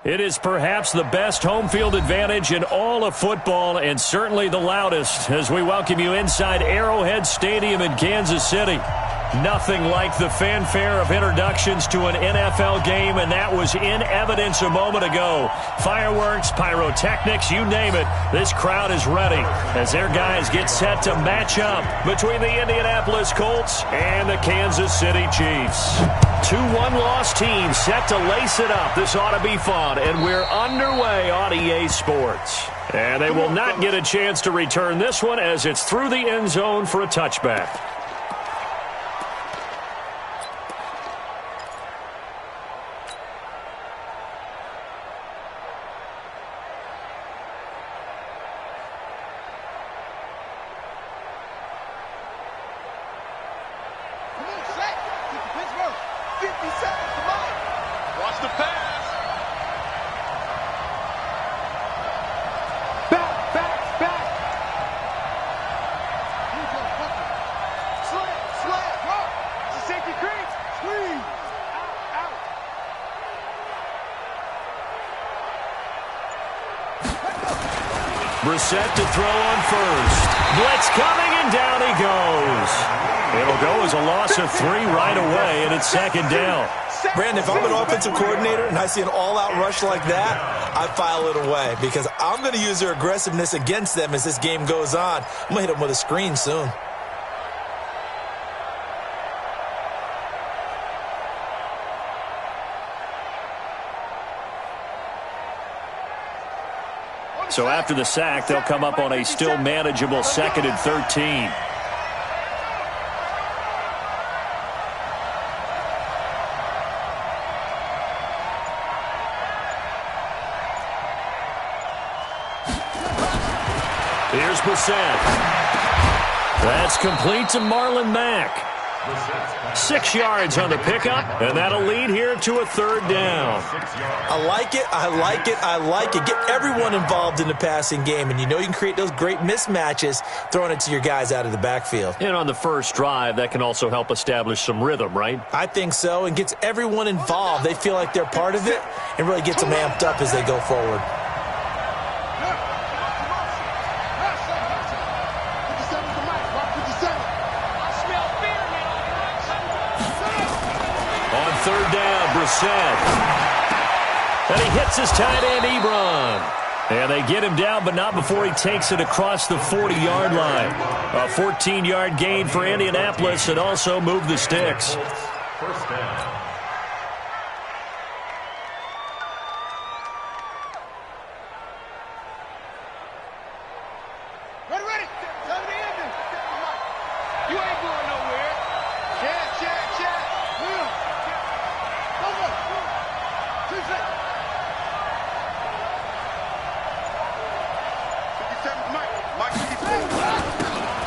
It is perhaps the best home field advantage in all of football and certainly the loudest as we welcome you inside Arrowhead Stadium in Kansas City. Nothing like the fanfare of introductions to an NFL game, and that was in evidence a moment ago. Fireworks, pyrotechnics, you name it. This crowd is ready as their guys get set to match up between the Indianapolis Colts and the Kansas City Chiefs. Two one-loss teams set to lace it up. This ought to be fun, and we're underway on EA Sports. And they will not get a chance to return this one as it's through the end zone for a touchback. Brissett to throw on first. Blitz coming, and down he goes. It'll go as a loss of 3 right away, and it's second down. Brandon, if I'm an offensive coordinator and I see an all-out rush like that, I file it away because I'm going to use their aggressiveness against them as this game goes on. I'm going to hit them with a screen soon. So after the sack, they'll come up on a still manageable 2nd and 13. Here's Brissett. That's complete to Marlon Mack. 6 yards on the pickup, and that'll lead here to a 3rd down. I like it, I like it, I like it. Get everyone involved in the passing game, and you know you can create those great mismatches throwing it to your guys out of the backfield. And on the first drive, that can also help establish some rhythm, right? I think so, and gets everyone involved. They feel like they're part of it and really gets them amped up as they go forward. And he hits his tight end, Ebron. And they get him down, but not before he takes it across the 40-yard line. A 14-yard gain for Indianapolis and also move the sticks. First down.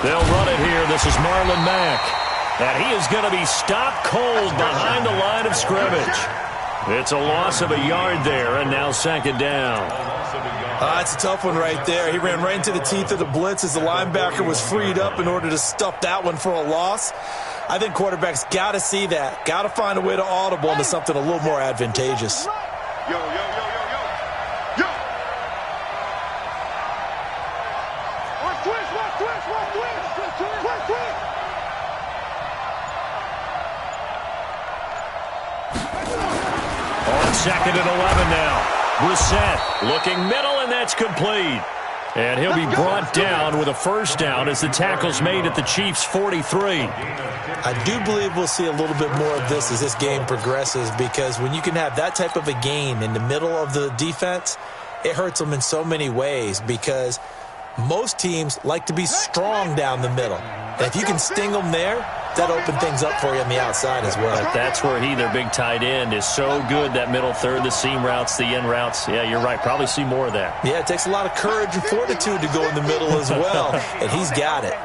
They'll run it here. This is Marlon Mack. And he is going to be stopped cold behind the line of scrimmage. It's a loss of a yard there, and now 2nd down. That's a tough one right there. He ran right into the teeth of the blitz as the linebacker was freed up in order to stuff that one for a loss. I think quarterbacks got to see that. Got to find a way to audible into something a little more advantageous. Yo. On 2nd and 11 now. Brissett looking middle, and that's complete. And he'll be brought down with a 1st down as the tackle's made at the Chiefs' 43. I do believe we'll see a little bit more of this as this game progresses, because when you can have that type of a gain in the middle of the defense, it hurts them in so many ways, because most teams like to be strong down the middle. And if you can sting them there, that opens things up for you on the outside as well. That's where their big tight end, is so good, that middle third, the seam routes, the in routes. Yeah, you're right. Probably see more of that. Yeah, it takes a lot of courage and fortitude to go in the middle as well, and he's got it.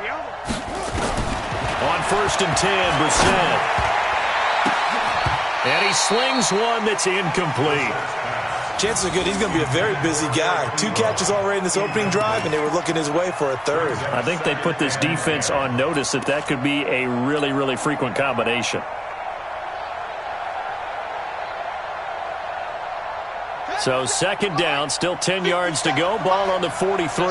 On 1st and 10, Brissett. And he slings one that's incomplete. Chances are good he's going to be a very busy guy. 2 catches already in this opening drive, and they were looking his way for a 3rd. I think they put this defense on notice that could be a really, really frequent combination. So second down, still 10 yards to go. Ball on the 43.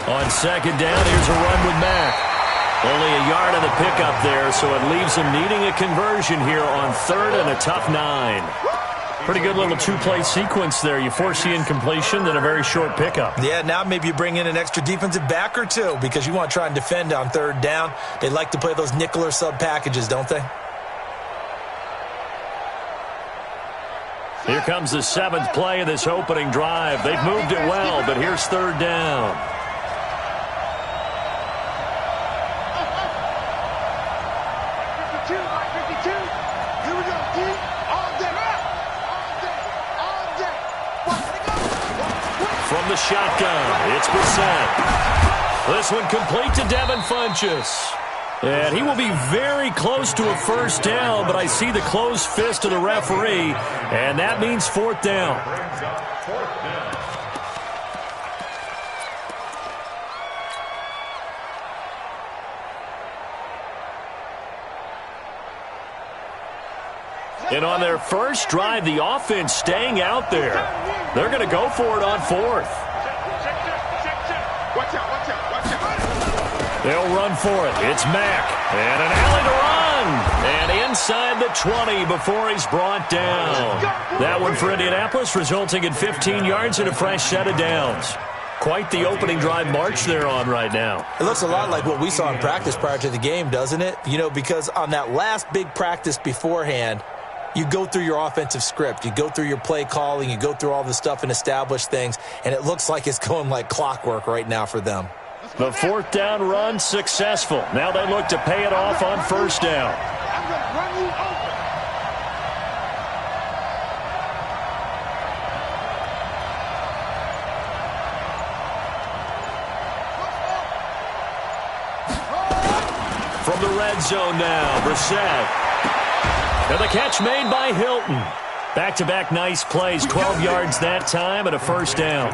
On second down, here's a run with Mack. Only a yard on the pickup there, so it leaves him needing a conversion here on third and a tough 9. Pretty good little two-play sequence there. You force the incompletion, then a very short pickup. Yeah, now maybe you bring in an extra defensive back or two because you want to try and defend on third down. They like to play those nickel or sub packages, don't they? Here comes the 7th play of this opening drive. They've moved it well, but here's third down. From the shotgun, it's Brissett. This one complete to Devin Funchess. And he will be very close to a first down, but I see the closed fist of the referee, and that means fourth down. And on their first drive, the offense staying out there. They're going to go for it on fourth. They'll run for it. It's Mack. And an alley to run. And inside the 20 before he's brought down. That one for Indianapolis, resulting in 15 yards and a fresh set of downs. Quite the opening drive march they're on right now. It looks a lot like what we saw in practice prior to the game, doesn't it? You know, because on that last big practice beforehand, you go through your offensive script. You go through your play calling. You go through all the stuff and establish things. And it looks like it's going like clockwork right now for them. The fourth down run successful. Now they look to pay it off on first down. I'm going to run you over. From the red zone now, Brissett. And the catch made by Hilton. Back-to-back nice plays, 12 yards that time and a first down.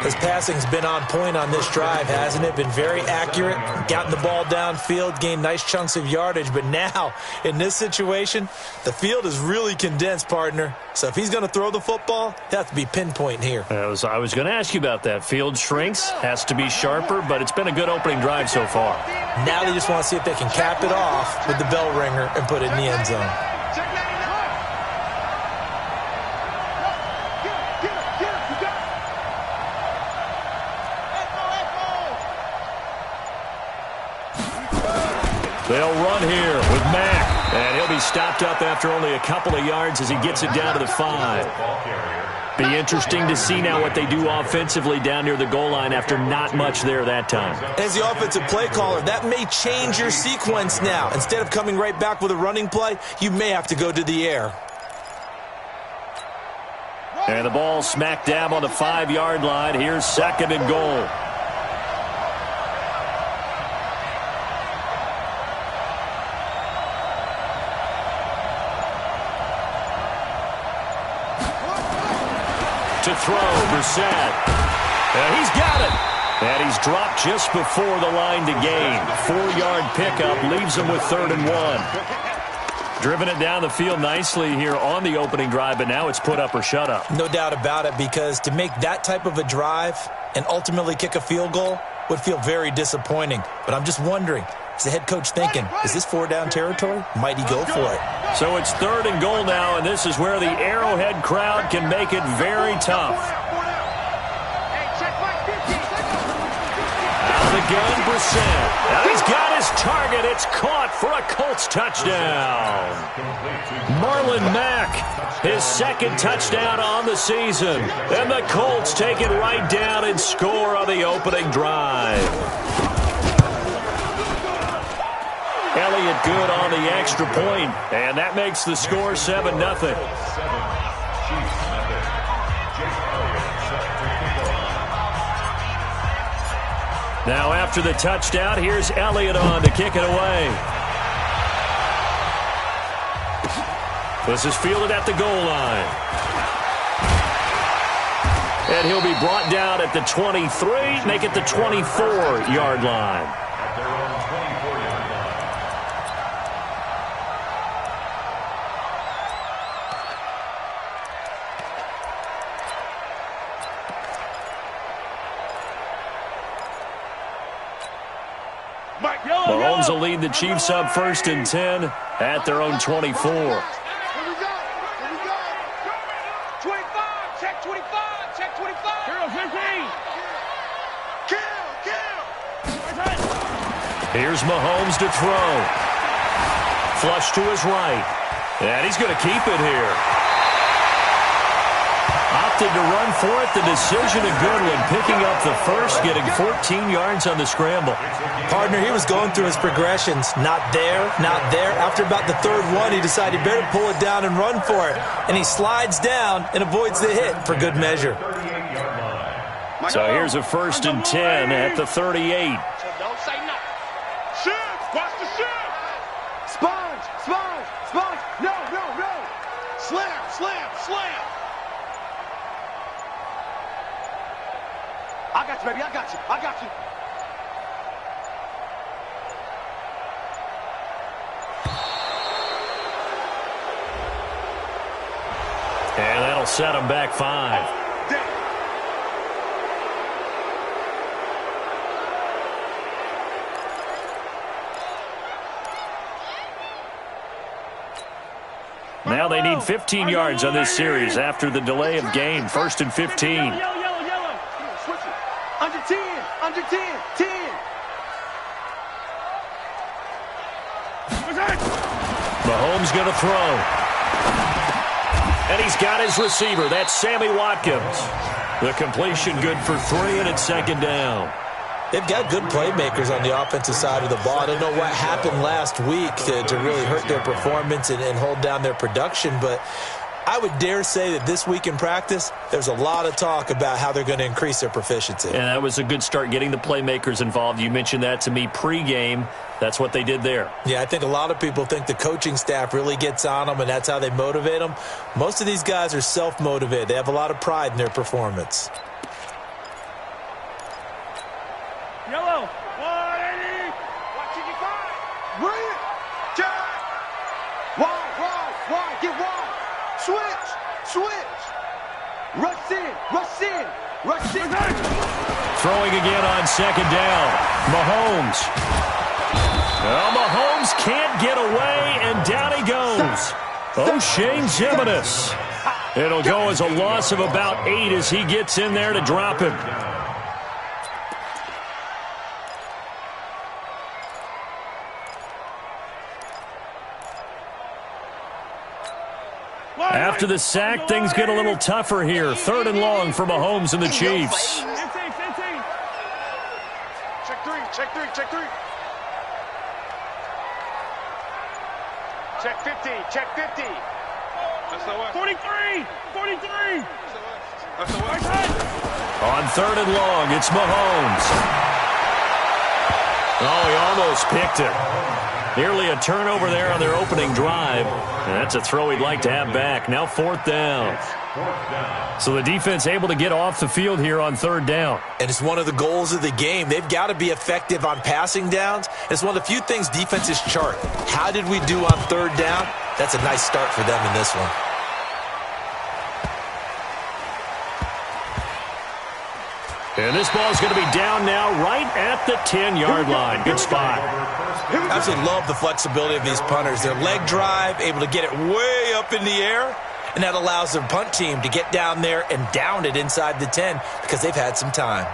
His passing's been on point on this drive, hasn't it? Been very accurate, gotten the ball downfield, gained nice chunks of yardage. But now, in this situation, the field is really condensed, partner. So if he's going to throw the football, he has to be pinpoint here. I was going to ask you about that. Field shrinks, has to be sharper, but it's been a good opening drive so far. Now they just want to see if they can cap it off with the bell ringer and put it in the end zone. They'll run here with Mack, and he'll be stopped up after only a couple of yards as he gets it down to the 5. Be interesting to see now what they do offensively down near the goal line after not much there that time. As the offensive play caller, that may change your sequence now. Instead of coming right back with a running play, you may have to go to the air. And the ball smack dab on the 5-yard line. Here's second and goal. To throw, Brissett. And he's got it. And he's dropped just before the line to gain. 4-yard pickup leaves him with 3rd and 1. Driven it down the field nicely here on the opening drive, but now it's put up or shut up. No doubt about it, because to make that type of a drive and ultimately kick a field goal would feel very disappointing. But I'm just wondering, is the head coach thinking, is this 4-down territory? Might he go for it? So it's 3rd and goal now, and this is where the Arrowhead crowd can make it very tough. Out of the gun, Brissett. Now he's got his target. It's caught for a Colts touchdown. Marlon Mack, his 2nd touchdown on the season. And the Colts take it right down and score on the opening drive. Elliott good on the extra point, and that makes the score 7-0. Now after the touchdown, here's Elliott on to kick it away. This is fielded at the goal line. And he'll be brought down at the 23, make it the 24-yard line. At their own 24-yard line. Mahomes will lead the Chiefs up 1st and 10 at their own 24. Here we go. Here we go. 25. Check 25. Check 25. Here 15. Kill. Here's Mahomes to throw. Flush to his right. And he's going to keep it here. Opted to run for it. The decision a good one. Picking up the first, getting 14 yards on the scramble. Partner, he was going through his progressions. Not there, not there. After about the third one, he decided he better pull it down and run for it. And he slides down and avoids the hit for good measure. So here's a 1st and 10 at the 38. So don't say nothing. Shoot. Watch the shoot. Sponge. No. Slam. I got you, baby. I got you. And that'll set him back 5. Now they need 15 yards on this series after the delay of game. 1st and 15. Yellow. Switch it. Under 10. 10. Mahomes going to throw. And he's got his receiver. That's Sammy Watkins. The completion good for 3, and it's 2nd down. They've got good playmakers on the offensive side of the ball. I don't know what happened last week to really hurt their performance and hold down their production, but I would dare say that this week in practice, there's a lot of talk about how they're going to increase their proficiency. And that was a good start, getting the playmakers involved. You mentioned that to me pregame. That's what they did there. Yeah, I think a lot of people think the coaching staff really gets on them, and that's how they motivate them. Most of these guys are self-motivated. They have a lot of pride in their performance. Yellow. 180. Watching you five. Bring it. Jack. Wide. Get wide. Switch. Rush in. Throwing again on 2nd down. Mahomes. Well, Mahomes can't get away, and down he goes. O'Shane Jimenez. It'll go as a loss of about 8 as he gets in there to drop him. After the sack, things get a little tougher here. 3rd and long for Mahomes and the Chiefs. 15. Check three. Check 50. That's the West. 43. That's the West. On 3rd and long, it's Mahomes. Oh, he almost picked it. Nearly a turnover there on their opening drive. And that's a throw he'd like to have back. Now 4th down. So the defense able to get off the field here on 3rd down. And it's one of the goals of the game. They've got to be effective on passing downs. It's one of the few things defenses chart. How did we do on 3rd down? That's a nice start for them in this one. And this ball's going to be down now right at the 10-yard line. Good spot. I absolutely love the flexibility of these punters. Their leg drive, able to get it way up in the air, and that allows their punt team to get down there and down it inside the 10 because they've had some time.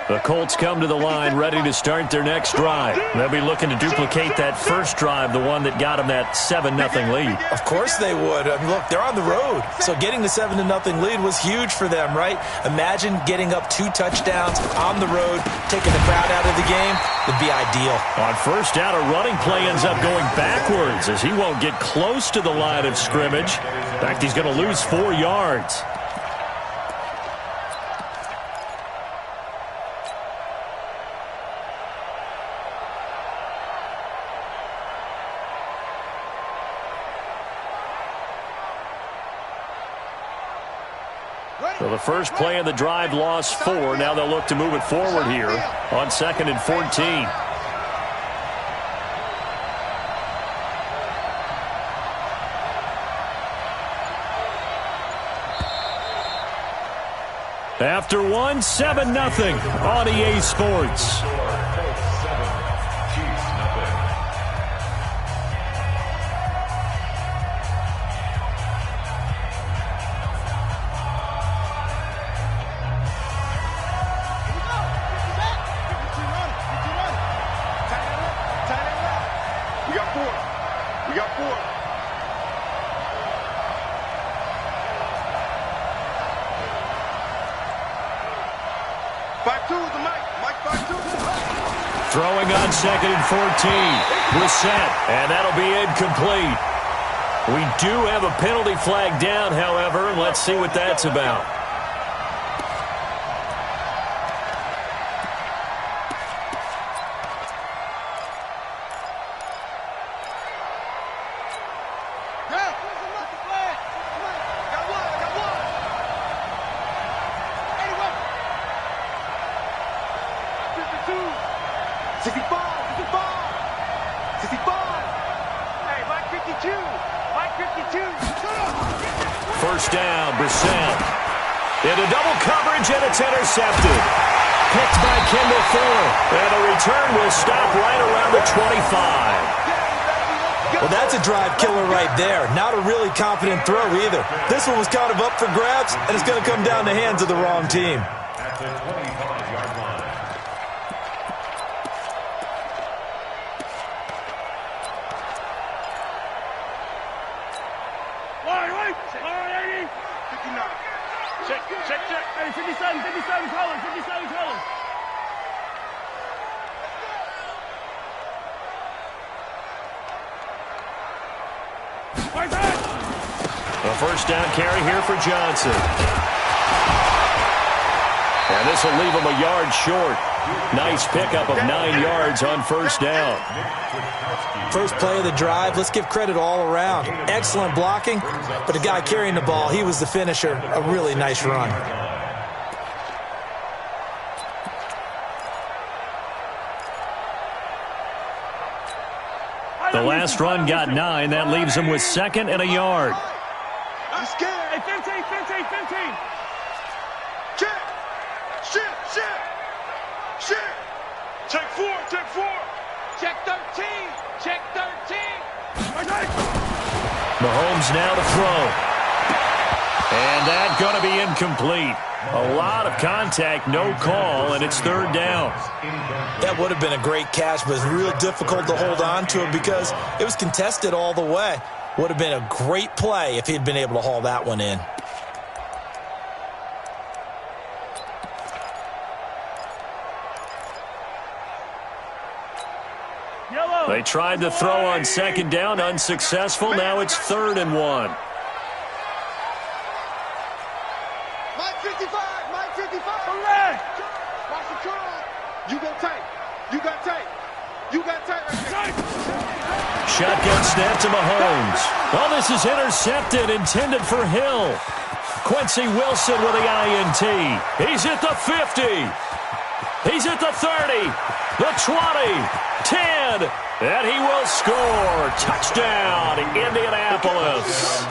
The Colts come to the line ready to start their next drive. They'll be looking to duplicate that first drive, the one that got them that 7-0 lead. Of course they would. I mean, look, they're on the road. So getting the 7-0 lead was huge for them, right? Imagine getting up 2 touchdowns on the road, taking the crowd out of the game. Would be ideal. On 1st down, a running play ends up going backwards as he won't get close to the line of scrimmage. In fact, he's going to lose 4 yards. So the first play of the drive lost 4. Now they'll look to move it forward here on 2nd and 14. After 1, 7-0 on EA Sports. Throwing on 2nd and 14. Brissett, and that'll be incomplete. We do have a penalty flag down, however, and let's see what that's about. First down, Brissett. Into double coverage, and it's intercepted. Picked by Kendall Fuller. And the return will stop right around the 25. Well, that's a drive killer right there. Not a really confident throw either. This one was kind of up for grabs, and it's going to come down the hands of the wrong team. At the 25-yard line. Hey, 57 colors, 57 colors. A first down carry here for Johnson. And this will leave him a yard short. Nice pickup of 9 yards on first down. First play of the drive, let's give credit all around. Excellent blocking, but the guy carrying the ball, he was the finisher. A really nice run. The last run got 9. That leaves him with 2nd and a yard. I'm scared. Hey, 15. Check 4. Check 13. Mahomes now to throw. And that's going to be incomplete. A lot of contact, no call, and it's 3rd down. That would have been a great catch, but it's real difficult to hold on to it because it was contested all the way. Would have been a great play if he'd been able to haul that one in. They tried to throw on 2nd down, unsuccessful. Now it's 3rd and 1. Mike 55. Correct. Watch the curl. You got tight right there. Shotgun snap to Mahomes. Oh, this is intercepted, intended for Hill. Quincy Wilson with the INT. He's at the 50. He's at the 30. The 20. 10. And he will score. Touchdown, Indianapolis.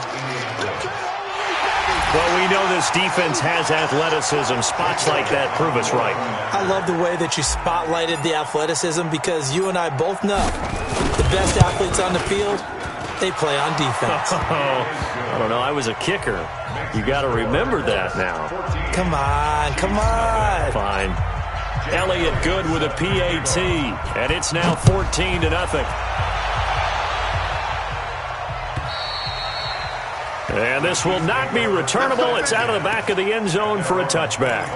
Well, we know this defense has athleticism. Spots like that prove us right. I love the way that you spotlighted the athleticism because you and I both know the best athletes on the field, they play on defense. I don't know. I was a kicker. You got to remember that now. Come on. Fine. Elliott good with a PAT, and it's now 14-0. And this will not be returnable. It's out of the back of the end zone for a touchback.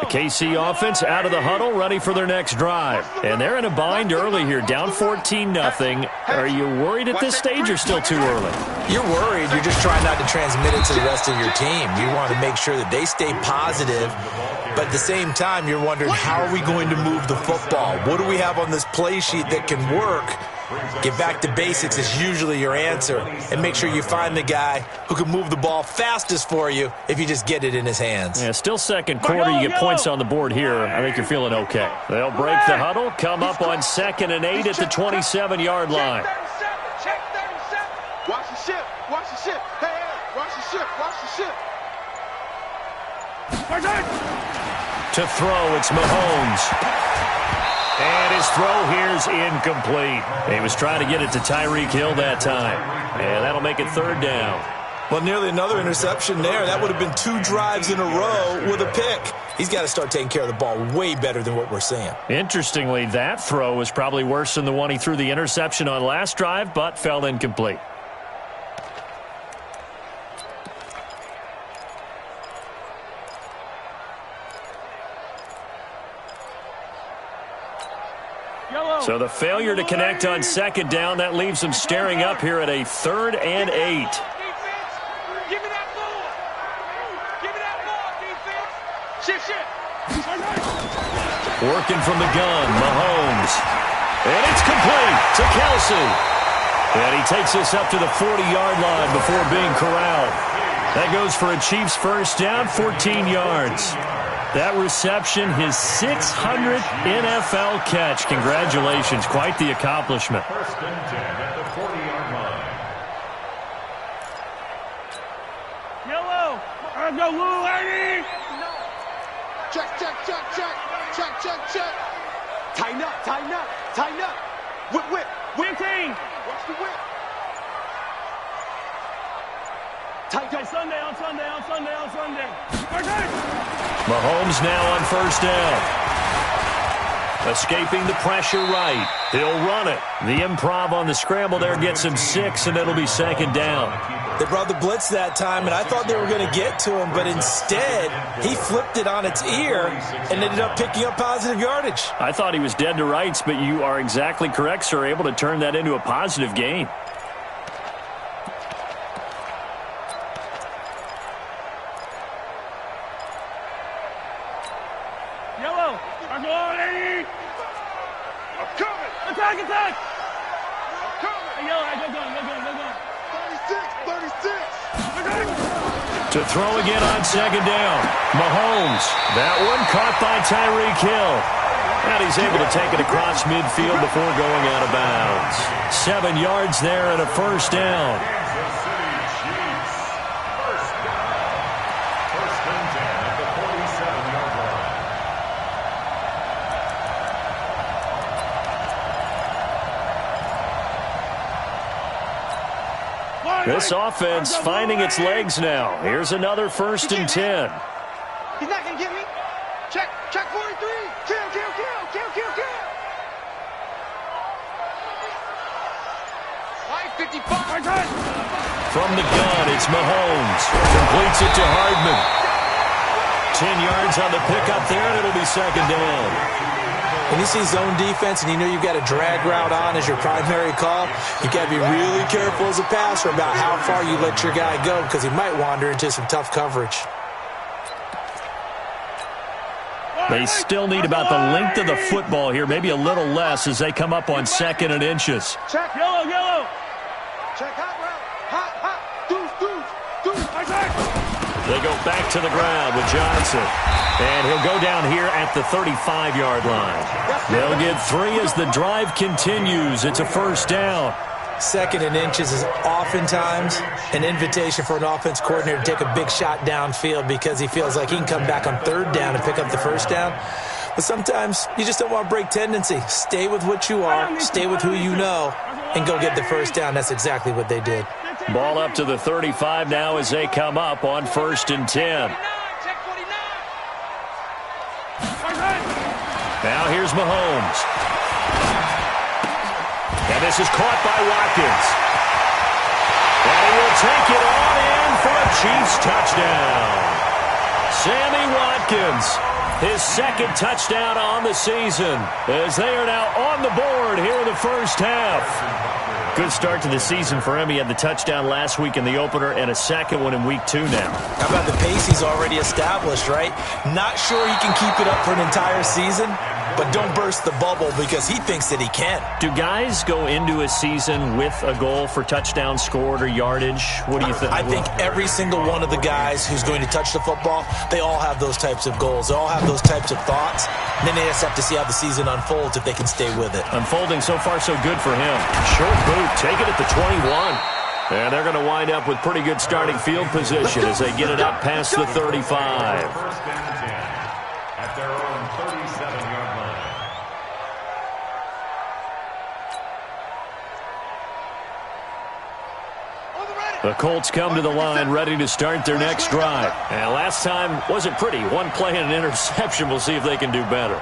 The KC offense out of the huddle, ready for their next drive. And they're in a bind early here, down 14-0. Are you worried at this stage or still too early? You're worried. You're just trying not to transmit it to the rest of your team. You want to make sure that they stay positive, but at the same time, you're wondering, how are we going to move the football? What do we have on this play sheet that can work? Get back to basics is usually your answer, and make sure you find the guy who can move the ball fastest for you if you just get it in his hands. Yeah, still second quarter. You get points on the board here. I think you're feeling okay. They'll break the huddle, come up on 2nd and 8 at the 27-yard line. Watch the ship. Watch the ship. Hey, hey, watch the ship. Watch the ship. To throw, it's Mahomes. And his throw here's incomplete. He was trying to get it to Tyreek Hill that time. And that'll make it 3rd down. Well, nearly another interception there. That would have been 2 drives in a row with a pick. He's got to start taking care of the ball way better than what we're seeing. Interestingly, that throw was probably worse than the one he threw the interception on last drive, but fell incomplete. So the failure to connect on 2nd down, that leaves them staring up here at a 3rd and 8. Give me that ball. Give me that ball, defense. Shit. Working from the gun, Mahomes. And it's complete to Kelsey. And he takes us up to the 40-yard line before being corralled. That goes for a Chiefs first down, 14 yards. That reception, his 600th NFL catch. Congratulations. Quite the accomplishment. First and 10 at the 40-yard line. Yellow. Let's go, Lou, lady. Check. Tighten up. Whip. 15. Watch the whip. On Sunday. Mahomes now on 1st down. Escaping the pressure right. He'll run it. The improv on the scramble there gets him 6, and it'll be 2nd down. They brought the blitz that time, and I thought they were going to get to him, but instead, he flipped it on its ear and ended up picking up positive yardage. I thought he was dead to rights, but you are exactly correct, sir. Able to turn that into a positive gain. Yellow. Let's go, lady. I'm coming. Attack. I'm coming. Hey, yellow, go gun. 36. To throw again on 2nd down. Mahomes. That one caught by Tyreek Hill. And he's able to take it across midfield before going out of bounds. 7 yards there and a 1st down. Kansas City Chiefs. First down. First and 10 at the 47-yard line. This offense finding its legs now. Here's another 1st and 10. He's not going to get me. Check 43. Kill. 555. From the gun, it's Mahomes. Completes it to Hardman. 10 yards on the pickup there, and it'll be 2nd down. When you see zone defense and you know you've got a drag route on as your primary call, you got to be really careful as a passer about how far you let your guy go because he might wander into some tough coverage. They still need about the length of the football here, maybe a little less as they come up on 2nd and inches. Check. Yellow. Check hot route. Deuce. They go back to the ground with Johnson. And he'll go down here at the 35-yard line. They'll get 3 as the drive continues. It's a 1st down. 2nd and inches is oftentimes an invitation for an offense coordinator to take a big shot downfield because he feels like he can come back on 3rd down and pick up the 1st down. But sometimes you just don't want to break tendency. Stay with what you are, stay with who you know, and go get the 1st down. That's exactly what they did. Ball up to the 35 now as they come up on 1st and 10. Now here's Mahomes. And this is caught by Watkins. And he will take it on in for a Chiefs touchdown. Sammy Watkins, his second touchdown on the season, as they are now on the board here in the first half. Good start to the season for him. He had the touchdown last week in the opener and a second one in week 2 now. How about the pace he's already established, right? Not sure he can keep it up for an entire season, but don't burst the bubble because he thinks that he can. Do guys go into a season with a goal for touchdown scored or yardage? What do you think? I think every single one of the guys who's going to touch the football, they all have those types of goals. They all have those types of thoughts. And then they just have to see how the season unfolds if they can stay with it. Unfolding so far so good for him. Short boot, take it at the 21. And they're going to wind up with pretty good starting field position as they get it up past the 35. At their own 37-yard line. The Colts come to the line ready to start their next drive. And last time wasn't pretty. One play and an interception. We'll see if they can do better.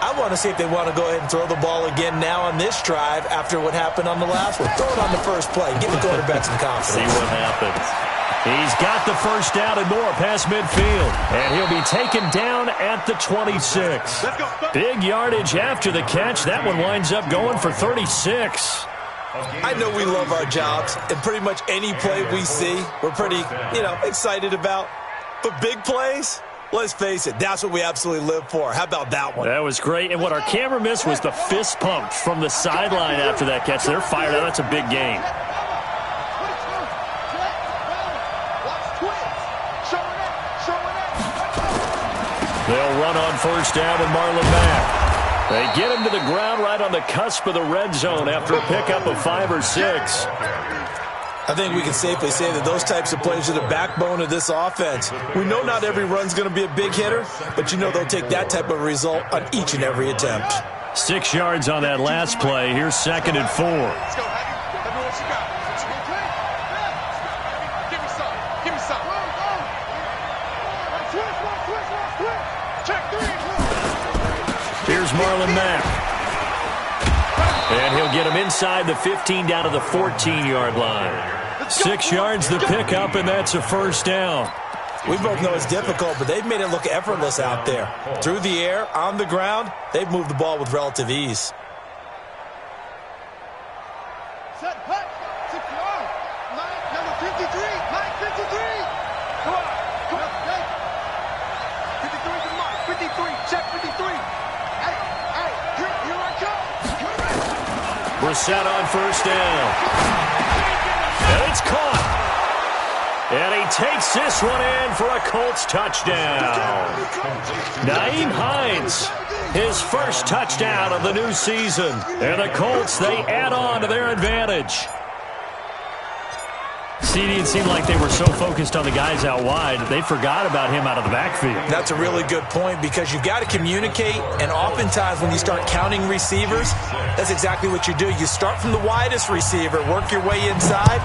I want to see if they want to go ahead and throw the ball again now on this drive after what happened on the last one. Throw it on the first play. Give the quarterback some confidence. See what happens. He's got the first down and more past midfield. And he'll be taken down at the 26. Big yardage after the catch. That one winds up going for 36. I know we love our jobs, and pretty much any play we see, we're pretty, excited about. But big plays, let's face it, that's what we absolutely live for. How about that one? That was great. And what our camera missed was the fist pump from the sideline after that catch. They're fired up. That's a big gain. They'll run on first down with Marlon Mack. They get him to the ground right on the cusp of the red zone after a pickup of 5 or 6. I think we can safely say that those types of plays are the backbone of this offense. We know not every run's going to be a big hitter, but they'll take that type of result on each and every attempt. 6 yards on that last play. Here's 2nd and 4. Let's go, Happy. Let me know what you got. Give me some. Give me some. Check 3. Here's Marlon Mack. And he'll get him inside the 15 down to the 14-yard line. 6 yards the pickup, and that's a first down. We both know it's difficult, but they've made it look effortless out there. Through the air, on the ground, they've moved the ball with relative ease. Set, hut, 6 yards. Number 53. Mike 53. Come on. 53 to Mike. 53. Check 53. Hey, here I come. We're set on first down. And it's caught. And he takes this one in for a Colts touchdown. Nyheim Hines, his first touchdown of the new season. And the Colts, they add on to their advantage. CD, it seemed like they were so focused on the guys out wide, they forgot about him out of the backfield. That's a really good point because you've got to communicate, and oftentimes when you start counting receivers, that's exactly what you do. You start from the widest receiver, work your way inside.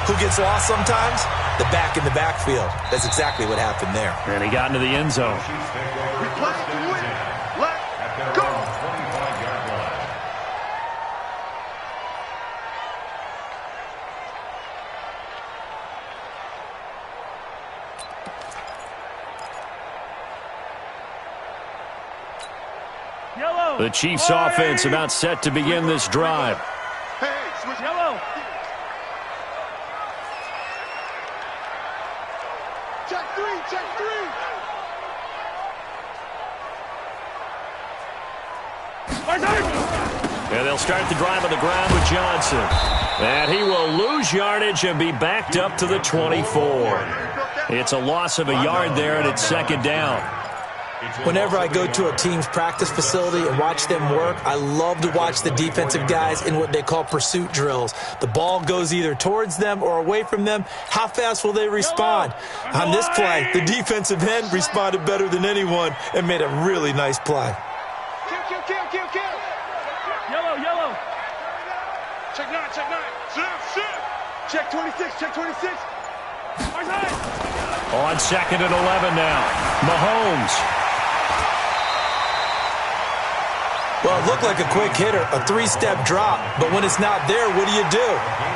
Who gets lost sometimes? The back in the backfield. That's exactly what happened there. And he got into the end zone. We play to win. Let's go. The Chiefs' offense about set to begin this drive. Hey, switch yellow. Check 3, check 3. And they'll start the drive on the ground with Johnson. And he will lose yardage and be backed up to the 24. It's a loss of a yard there, and it's 2nd down. Whenever I go to a team's practice facility and watch them work, I love to watch the defensive guys in what they call pursuit drills. The ball goes either towards them or away from them. How fast will they respond? On this play, the defensive end responded better than anyone and made a really nice play. Kill. Yellow. Check 9. Shift. Check 26, check 26. On 2nd and 11 now. Mahomes. Well, it looked like a quick hitter, a 3-step drop, but when it's not there, what do?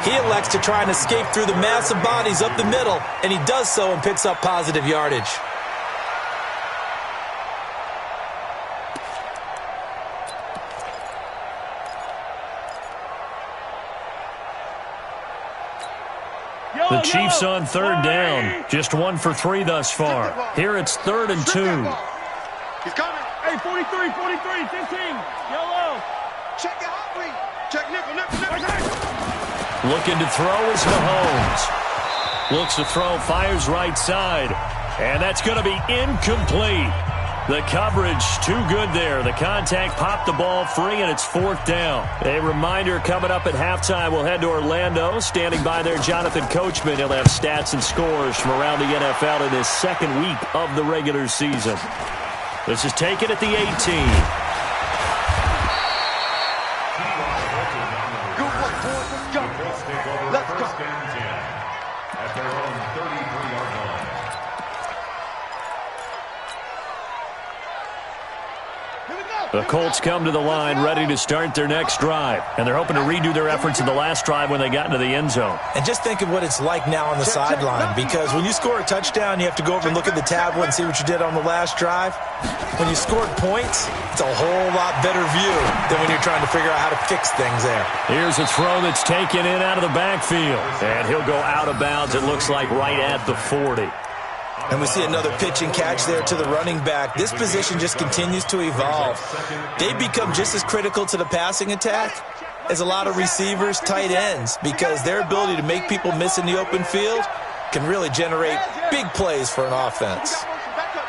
He elects to try and escape through the massive bodies up the middle, and he does so and picks up positive yardage. The Chiefs on third down. Just 1 for 3 thus far. Here it's 3rd and 2. He's coming. Hey, 43, 43, 15. Yellow. Check your hot read. Check nickel. Looking to throw is Mahomes. Looks to throw, fires right side. And that's going to be incomplete. The coverage too good there. The contact popped the ball free, and it's 4th down. A reminder coming up at halftime. We'll head to Orlando. Standing by there, Jonathan Coachman. He'll have stats and scores from around the NFL in his 2nd week of the regular season. This is taken at the 18. Good work, boys. Let's go. At their own 33-yard line. The Colts come to the line ready to start their next drive. And they're hoping to redo their efforts in the last drive when they got into the end zone. And just think of what it's like now on the sideline, because when you score a touchdown, you have to go over and look at the tablet and see what you did on the last drive. When you scored points, it's a whole lot better view than when you're trying to figure out how to fix things there. Here's a throw that's taken in out of the backfield. And he'll go out of bounds, it looks like, right at the 40. And we see another pitch and catch there to the running back. This position just continues to evolve. They become just as critical to the passing attack as a lot of receivers, tight ends, because their ability to make people miss in the open field can really generate big plays for an offense. Back up.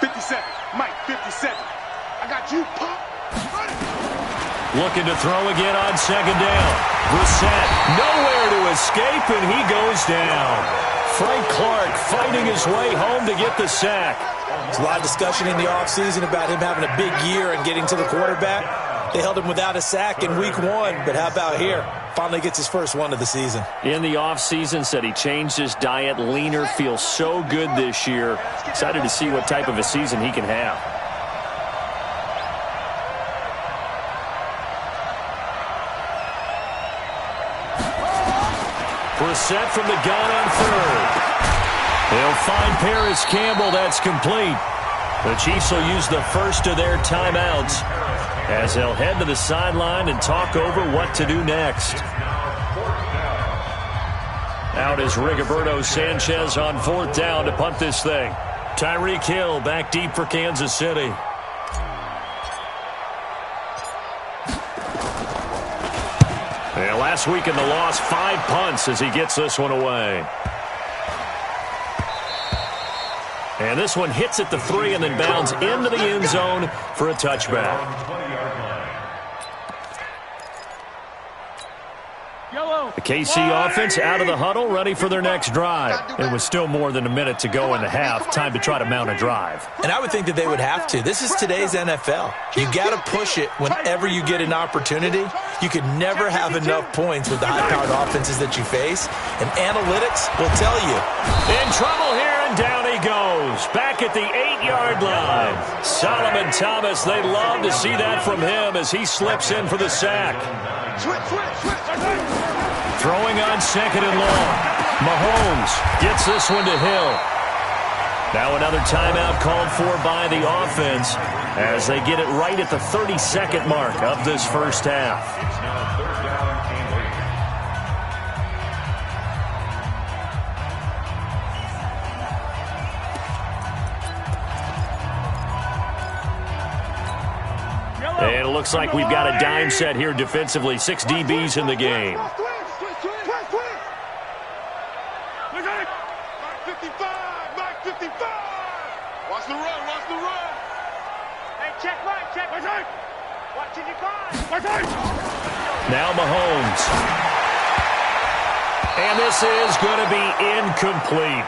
57. Mike, 57. I got you, Pop. Looking to throw again on 2nd down. Brissett nowhere to escape, and he goes down. Frank Clark fighting his way home to get the sack. There's a lot of discussion in the offseason about him having a big year and getting to the quarterback. They held him without a sack in week 1, but how about here? Finally gets his first one of the season. In the offseason, said he changed his diet, leaner, feels so good this year. Excited to see what type of a season he can have. Brissett from the gun on 3rd. They'll find Paris Campbell. That's complete. The Chiefs will use the first of their timeouts as they'll head to the sideline and talk over what to do next. Out is Rigoberto Sanchez on 4th down to punt this thing. Tyreek Hill back deep for Kansas City. Yeah, last week in the loss, 5 punts as he gets this one away. And this one hits at the 3 and then bounds into the end zone for a touchback. The KC offense out of the huddle, ready for their next drive. It was still more than a minute to go in the half. Time to try to mount a drive. And I would think that they would have to. This is today's NFL. You got to push it whenever you get an opportunity. You could never have enough points with the high-powered offenses that you face. And analytics will tell you. In trouble here, and down he goes. Back at the 8-yard line. Solomon Thomas, they love to see that from him as he slips in for the sack. Throwing on 2nd and long. Mahomes gets this one to Hill. Now another timeout called for by the offense as they get it right at the 32nd mark of this first half. And it looks like we've got a dime set here defensively. 6 DBs in the game. Mike 55. Mike 55. Watch the run. Hey, check right. Watching your guard. Now Mahomes. And this is going to be incomplete.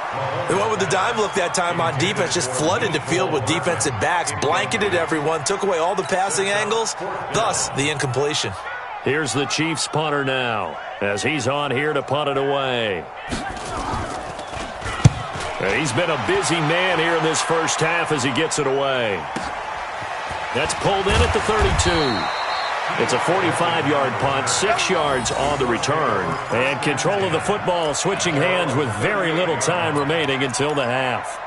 They went with the dime look that time on defense, just flooded the field with defensive backs, blanketed everyone, took away all the passing angles, thus the incompletion. Here's the Chiefs punter now as he's on here to punt it away. And he's been a busy man here in this first half as he gets it away. That's pulled in at the 32. It's a 45-yard punt, 6 yards on the return. And control of the football switching hands with very little time remaining until the half.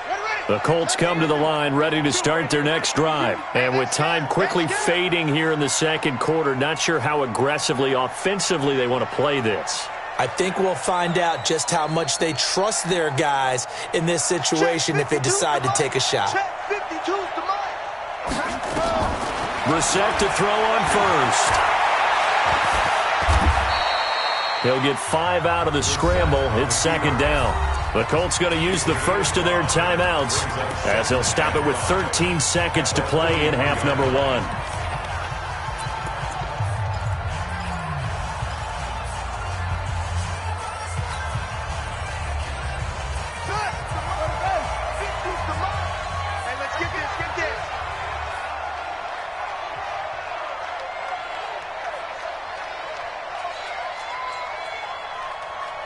Ready. The Colts come to the line ready to start their next drive. And with time quickly fading here in the second quarter, not sure how aggressively, offensively they want to play this. I think we'll find out just how much they trust their guys in this situation if they decide to take a shot. Brissett to throw on first. He'll get 5 out of the scramble. It's second down. The Colts going to use the first of their timeouts as they'll stop it with 13 seconds to play in half number 1.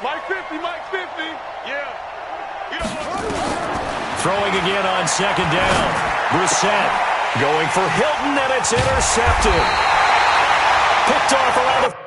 Mike 50, Mike 50. Yeah. Throwing again on second down. Brissett going for Hilton, and it's intercepted. Picked off around the...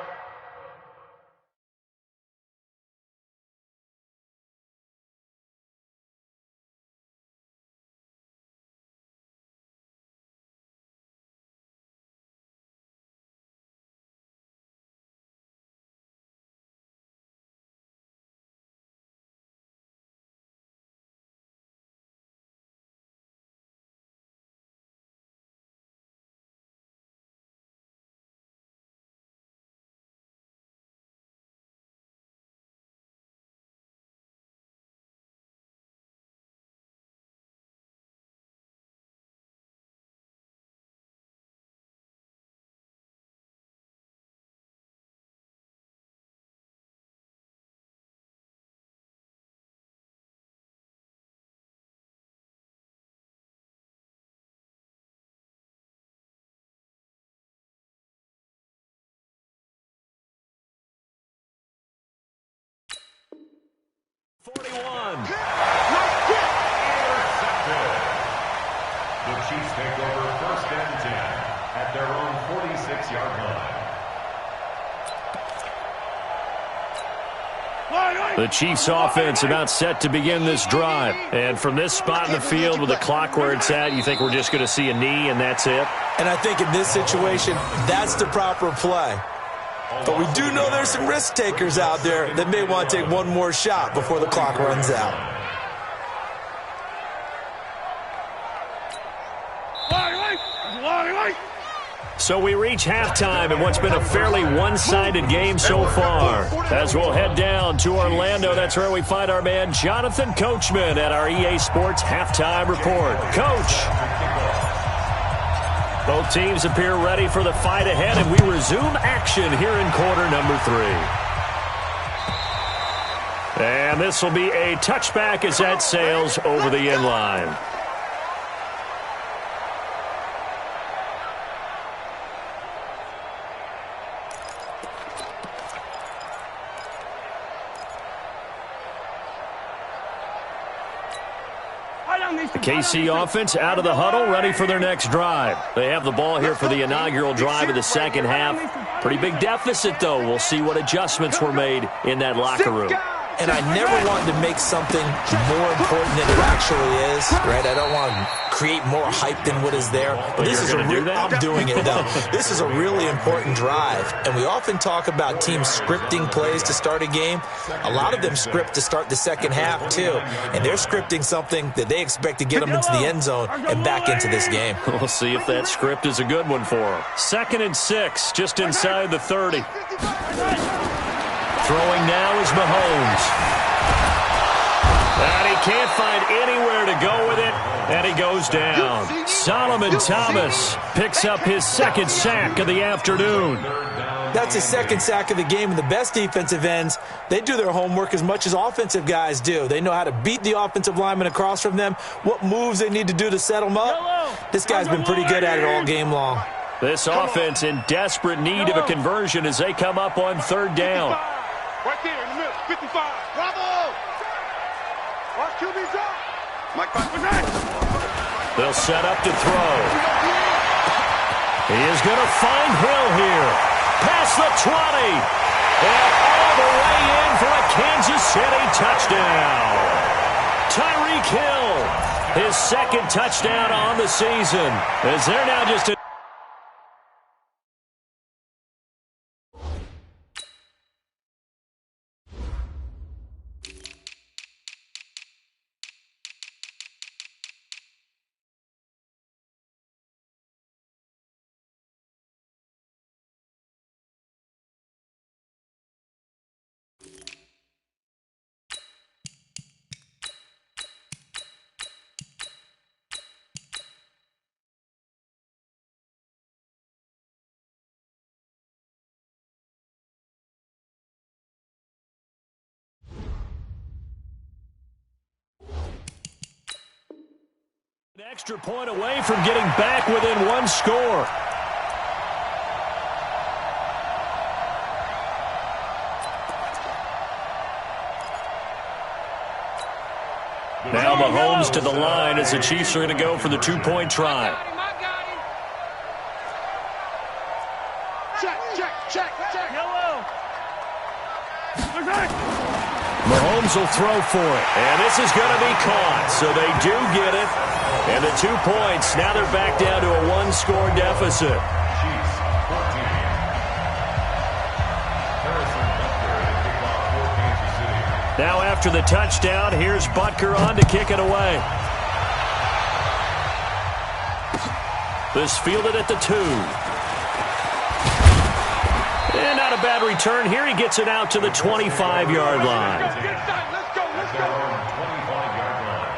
The Chiefs take over first and 10 at their own 46-yard line. The Chiefs offense about set to begin this drive. And from this spot in the field with the clock where it's at, you think we're just going to see a knee and that's it? And I think in this situation, that's the proper play. But we do know there's some risk takers out there that may want to take one more shot before the clock runs out. So we reach halftime in what's been a fairly one-sided game so far. As we'll head down to Orlando, that's where we find our man Jonathan Coachman at our EA Sports Halftime Report. Coach! Both teams appear ready for the fight ahead, and we resume action here in quarter number 3. And this will be a touchback as that sails over the end line. The KC offense out of the huddle, ready for their next drive. They have the ball here for the inaugural drive of the second half. Pretty big deficit, though. We'll see what adjustments were made in that locker room. And I never wanted to make something more important than it actually is, right? I don't want to create more hype than what is there. But this is I'm doing it, though. This is a really important drive. And we often talk about teams scripting plays to start a game. A lot of them script to start the second half, too. And they're scripting something that they expect to get them into the end zone and back into this game. We'll see if that script is a good one for them. 2nd and 6, just inside the 30. Throwing now is Mahomes. And he can't find anywhere to go with it, and he goes down. Solomon Thomas picks up his 2nd sack of the afternoon. That's his 2nd sack of the game, and the best defensive ends, they do their homework as much as offensive guys do. They know how to beat the offensive lineman across from them, what moves they need to do to set them up. This guy's been pretty good at it all game long. This offense in desperate need of a conversion as they come up on 3rd down. Right there in the middle, 55. Bravo! Watch QB drop. Mike 5%. They'll set up to throw. He is going to find Hill here. Past the 20. And all the way in for a Kansas City touchdown. Tyreek Hill His second touchdown on the season. As they're now just a an extra point away from getting back within one score. Now Mahomes to the line as the Chiefs are going to go for the two-point try. Check. Hello. Mahomes will throw for it, and this is going to be caught, so they do get it. And the 2 points, now they're back down to a one-score deficit. Chiefs 14. Harrison Butker to kick off for Kansas City. Now after the touchdown, here's Butker on to kick it away. This fielded at the 2. And not a bad return here. He gets it out to the 25-yard line. Let's go. At their own 25-yard line.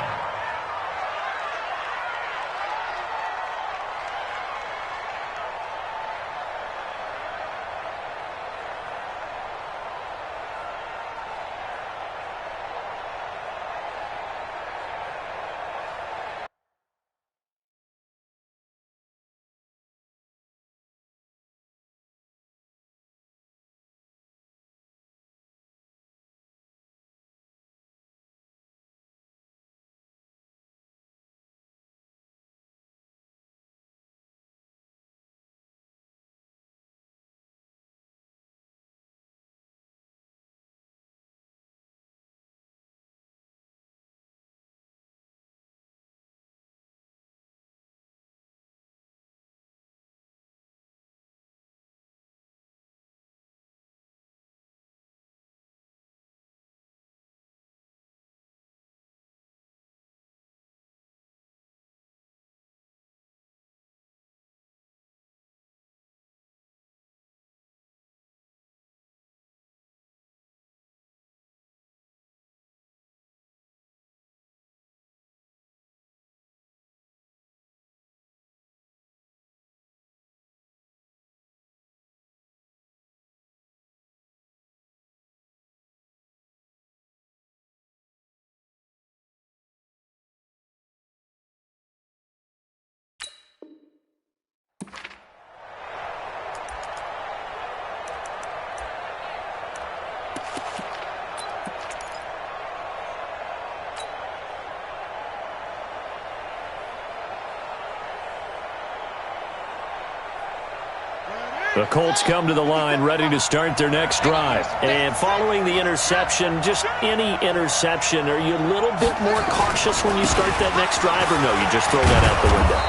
The Colts come to the line ready to start their next drive. And following the interception, just any interception, are you a little bit more cautious when you start that next drive, or no, you just throw that out the window?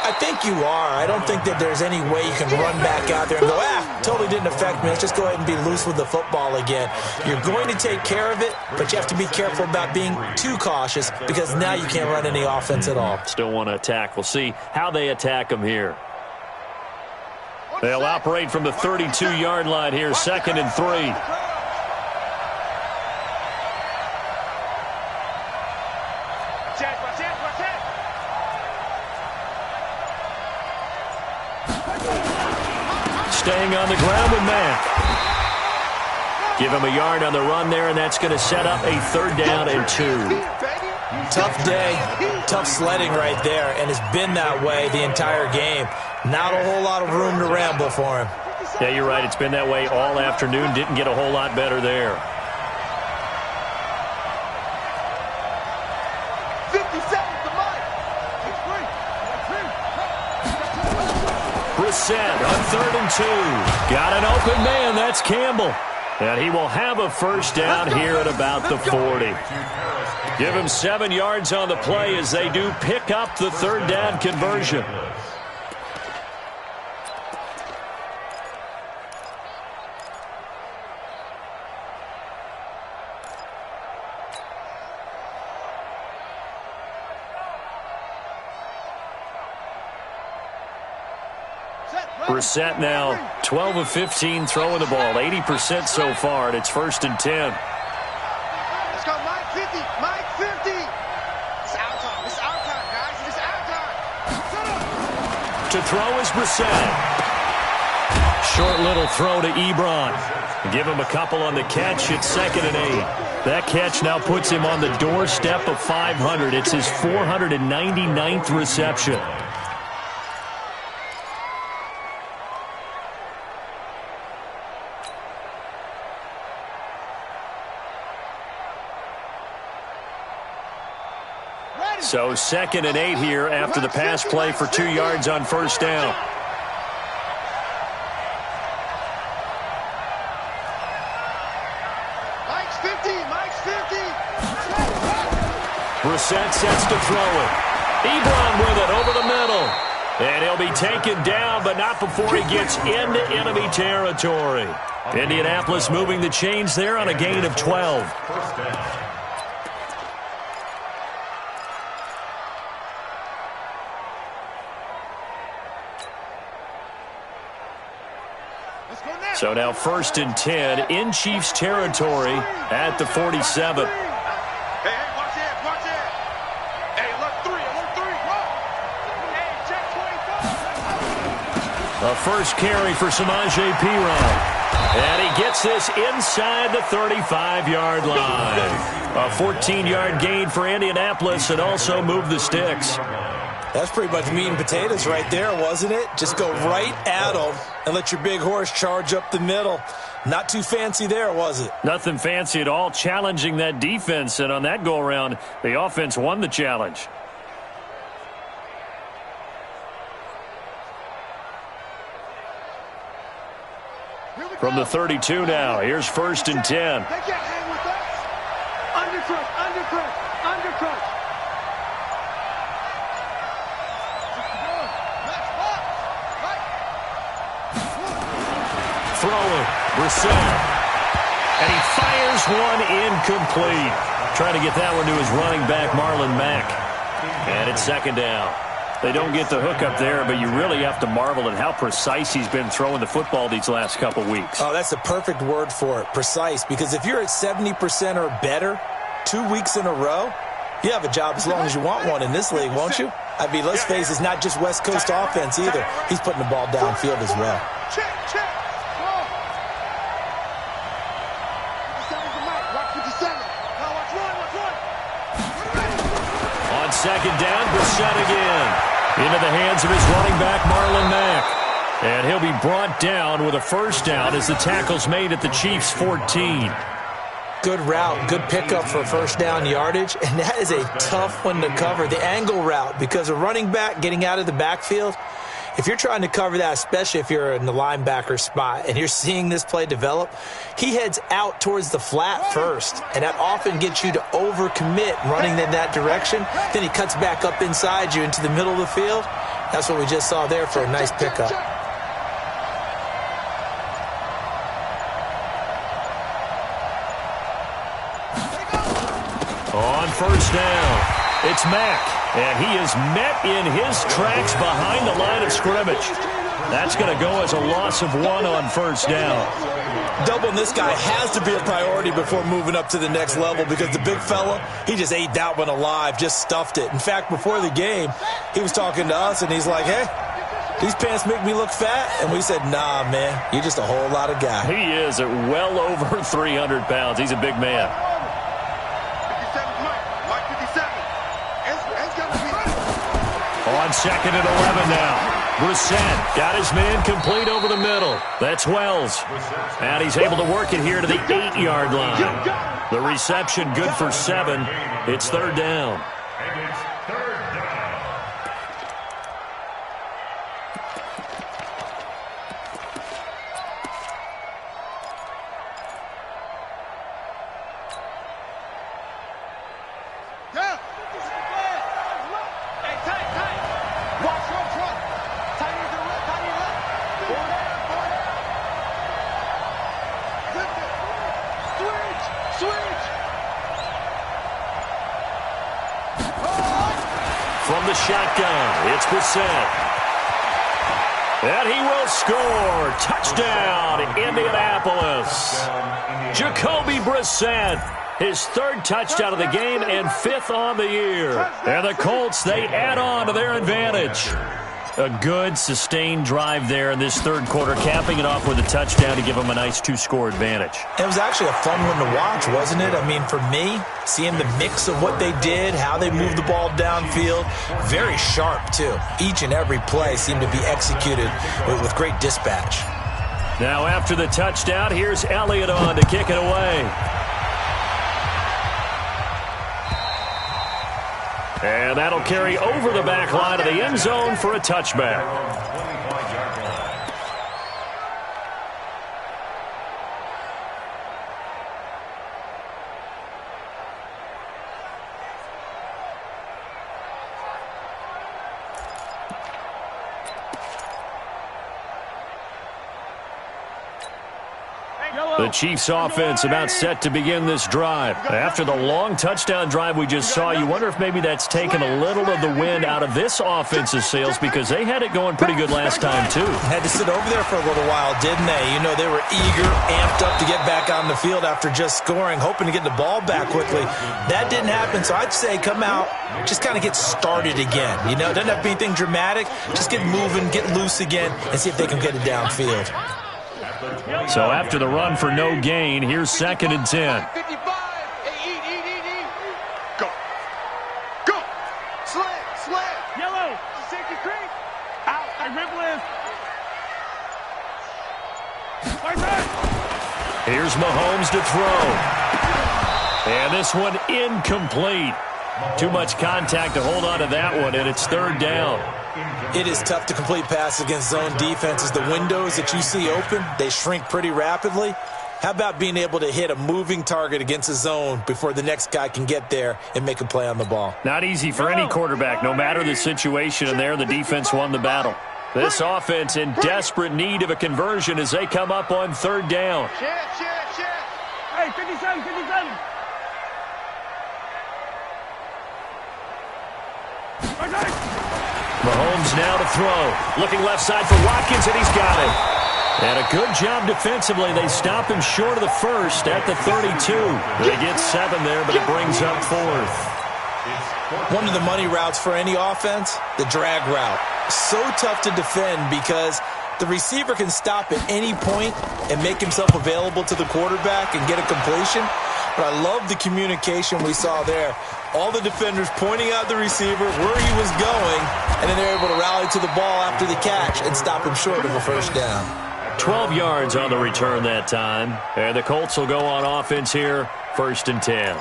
I think you are. I don't think that there's any way you can run back out there and go, totally didn't affect me. Let's just go ahead and be loose with the football again. You're going to take care of it, but you have to be careful about being too cautious because now you can't run any offense at all. Still want to attack. We'll see how they attack them here. They'll operate from the 32-yard line here, 2nd and 3. Staying on the ground with Mack. Give him a yard on the run there, and that's going to set up a 3rd down and 2. Tough day, tough sledding right there, and it's been that way the entire game. Not a whole lot of room to ramble for him. Yeah, you're right. It's been that way all afternoon. Didn't get a whole lot better there. 50 seconds to Mike. Brissett on 3rd and 2. Got an open man. That's Campbell. And he will have a 1st down here at about the 40. Give him 7 yards on the play as they do pick up the third down conversion. Brissett now 12 of 15 throwing the ball, 80% so far, and it's 1st and 10. Let's go, Mike 50, Mike 50. It's our time, it's our time, guys, it's our time. To throw is Brissett. Short little throw to Ebron. Give him a couple on the catch. It's 2nd and 8. That catch now puts him on the doorstep of 500. It's his 499th reception. So 2nd and 8 here after the pass play for 2 yards on 1st down. Mike's 50, Mike's 50. Brissett sets to throw it. Ebron with it over the middle. And he'll be taken down, but not before he gets into enemy territory. Indianapolis moving the chains there on a gain of 12. First down. So now 1st and 10 in Chiefs territory at the 47. Hey, watch it, watch it. Hey, alert 3, whoa. Hey, check 24. A first carry for Samaje Perine. And he gets this inside the 35-yard line. A 14-yard gain for Indianapolis and also move the sticks. That's pretty much meat and potatoes right there, wasn't it? Just go right at them and let your big horse charge up the middle. Not too fancy there, was it? Nothing fancy at all, challenging that defense. And on that go-around, the offense won the challenge. From the 32 now, here's 1st and 10. They can't hang with us. Undercrush, undercrush, undercrush. Throwing, Brissett. And he fires one incomplete. Trying to get that one to his running back, Marlon Mack. And it's 2nd down. They don't get the hook up there, but you really have to marvel at how precise he's been throwing the football these last couple weeks. Oh, that's the perfect word for it, precise. Because if you're at 70% or better 2 weeks in a row, you have a job as long as you want one in this league, won't you? I mean, let's face it, it's not just West Coast offense either. He's putting the ball downfield as well. Check, check. On 2nd down, Brissett again. Into the hands of his running back, Marlon Mack. And he'll be brought down with a 1st down as the tackle's made at the Chiefs' 14. Good route, good pickup for 1st down yardage, and that is a tough one to cover, the angle route, because a running back getting out of the backfield, if you're trying to cover that, especially if you're in the linebacker spot and you're seeing this play develop, he heads out towards the flat first, and that often gets you to overcommit running in that direction. Then he cuts back up inside you into the middle of the field. That's what we just saw there for a nice pickup. On 1st down, it's Mack, and he is met in his tracks behind the line of scrimmage. That's going to go as a loss of 1 on 1st down. Doubling this guy has to be a priority before moving up to the next level because the big fella, he just ate that one alive, just stuffed it. In fact, before the game, he was talking to us, and he's like, hey, these pants make me look fat. And we said, nah, man, you're just a whole lot of guy. He is at well over 300 pounds. He's a big man. On 2nd and 11 now. Brissett got his man complete over the middle. That's Wells. And he's able to work it here to the 8-yard line. The reception good for 7. It's 3rd down. And it's 3rd down. from the shotgun. It's Brissett. And he will score. Touchdown, Indianapolis. Jacoby Brissett, his third touchdown of the game and fifth on the year. And the Colts, they add on to their advantage. A good, sustained drive there in this third quarter, capping it off with a touchdown to give them a nice two-score advantage. It was actually a fun one to watch, wasn't it? I mean, for me, seeing the mix of what they did, how they moved the ball downfield, very sharp, too. Each and every play seemed to be executed with great dispatch. Now, after the touchdown, here's Elliott on to kick it away. And that'll carry over the back line of the end zone for a touchback. The Chiefs offense about set to begin this drive. After the long touchdown drive we just saw, you wonder if maybe that's taken a little of the wind out of this offense's sails because they had it going pretty good last time too. Had to sit over there for a little while, didn't they? You know, they were eager, amped up to get back on the field after just scoring, hoping to get the ball back quickly. That didn't happen, so I'd say come out, just kind of get started again. You know, doesn't have to be anything dramatic. Just get moving, get loose again, and see if they can get it downfield. So after the run for no gain, here's 2nd and 10. 55. Hey, eat. Go. Go. Slam. Yellow. Safety creek. Out. I rip lift. Here's Mahomes to throw. And this one incomplete. Too much contact to hold on to that one, and it's 3rd down. It is tough to complete passes against zone defenses. The windows that you see open, they shrink pretty rapidly. How about being able to hit a moving target against a zone before the next guy can get there and make a play on the ball? Not easy for any quarterback, no matter the situation, and there the defense won the battle. This offense in desperate need of a conversion as they come up on 3rd down. Shit. Hey, 57. Mahomes now to throw. Looking left side for Watkins, and he's got it. And a good job defensively. They stop him short of the first at the 32. They get 7 there, but it brings up 4th. One of the money routes for any offense, the drag route. So tough to defend because the receiver can stop at any point and make himself available to the quarterback and get a completion. But I love the communication we saw there. All the defenders pointing out the receiver, where he was going, and then they're able to rally to the ball after the catch and stop him short of a 1st down. 12 yards on the return that time. And the Colts will go on offense here, 1st and 10.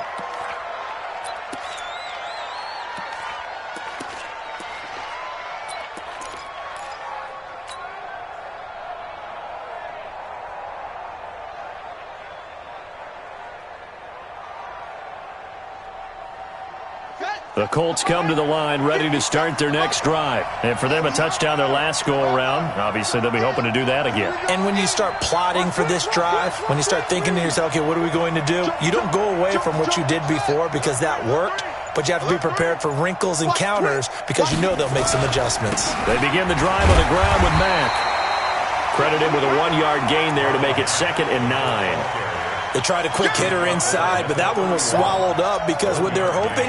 The Colts come to the line ready to start their next drive. And for them, a touchdown their last go-around. Obviously, they'll be hoping to do that again. And when you start plotting for this drive, when you start thinking to yourself, okay, what are we going to do? You don't go away from what you did before because that worked, but you have to be prepared for wrinkles and counters because you know they'll make some adjustments. They begin the drive on the ground with Mack. Credited with a 1-yard gain there to make it 2nd and 9. They tried a quick hitter inside, but that one was swallowed up because what they're hoping,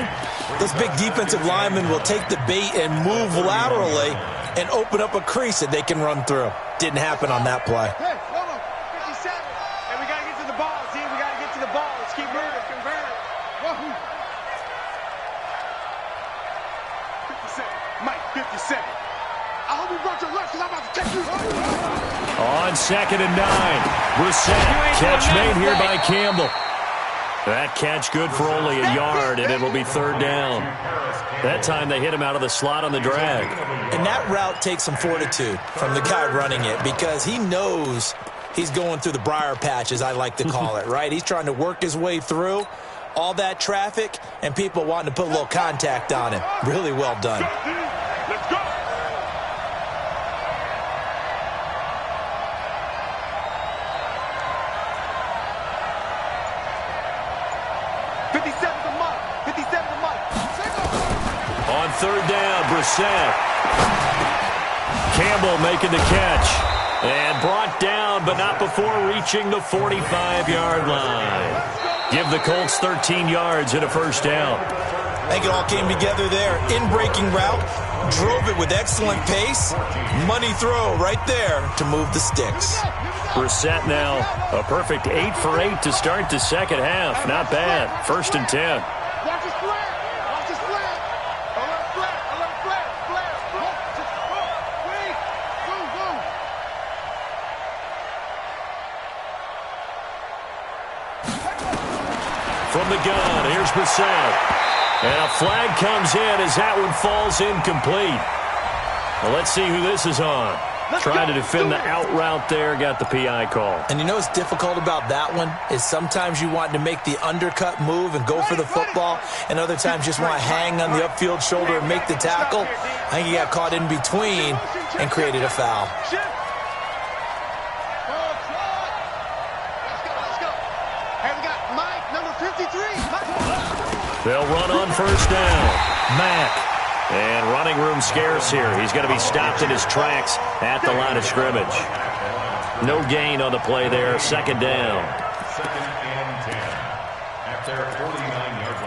those big defensive linemen will take the bait and move laterally and open up a crease that they can run through. Didn't happen on that play. Hey, 57. Hey, we got to get to the ball, Z. We got to get to the ball. Let's keep moving. Convert it. 57. Mike, 57. I hope you brought your lunch because I'm about to take you. On 2nd and 9. Brissett. Catch made here by Campbell. That catch good for only a yard, and it'll be 3rd down. That time they hit him out of the slot on the drag. And that route takes some fortitude from the guy running it because he knows he's going through the briar patch, as I like to call it, right? He's trying to work his way through all that traffic and people wanting to put a little contact on him. Really well done. Let's go. on third down. Brissett. Campbell making the catch. And brought down, but not before reaching the 45-yard line. Give the Colts 13 yards and a first down. I think it all came together there. In-breaking route. Drove it with excellent pace. Money throw right there to move the sticks. Brissett now a perfect 8 for 8 to start the second half. Not bad. 1st and 10. Watch his flat. Watch his flat. Alert flat. Alert flat. Flat. Wait. Boom, boom. From the gun, here's Brissett. And a flag comes in as that one falls incomplete. Well, let's see who this is on. Trying to defend the out route there, got the PI call. And you know what's difficult about that one is sometimes you want to make the undercut move and go for the football, and other times just want to hang on the upfield shoulder and make the tackle. I think he got caught in between and created a foul. Let's go. Hey, we got Mike, number 53. They'll run on first down. Mack. And running room scarce here. He's going to be stopped in his tracks at the line of scrimmage. No gain on the play there. 2nd down. 2nd and 10 at their 49-yard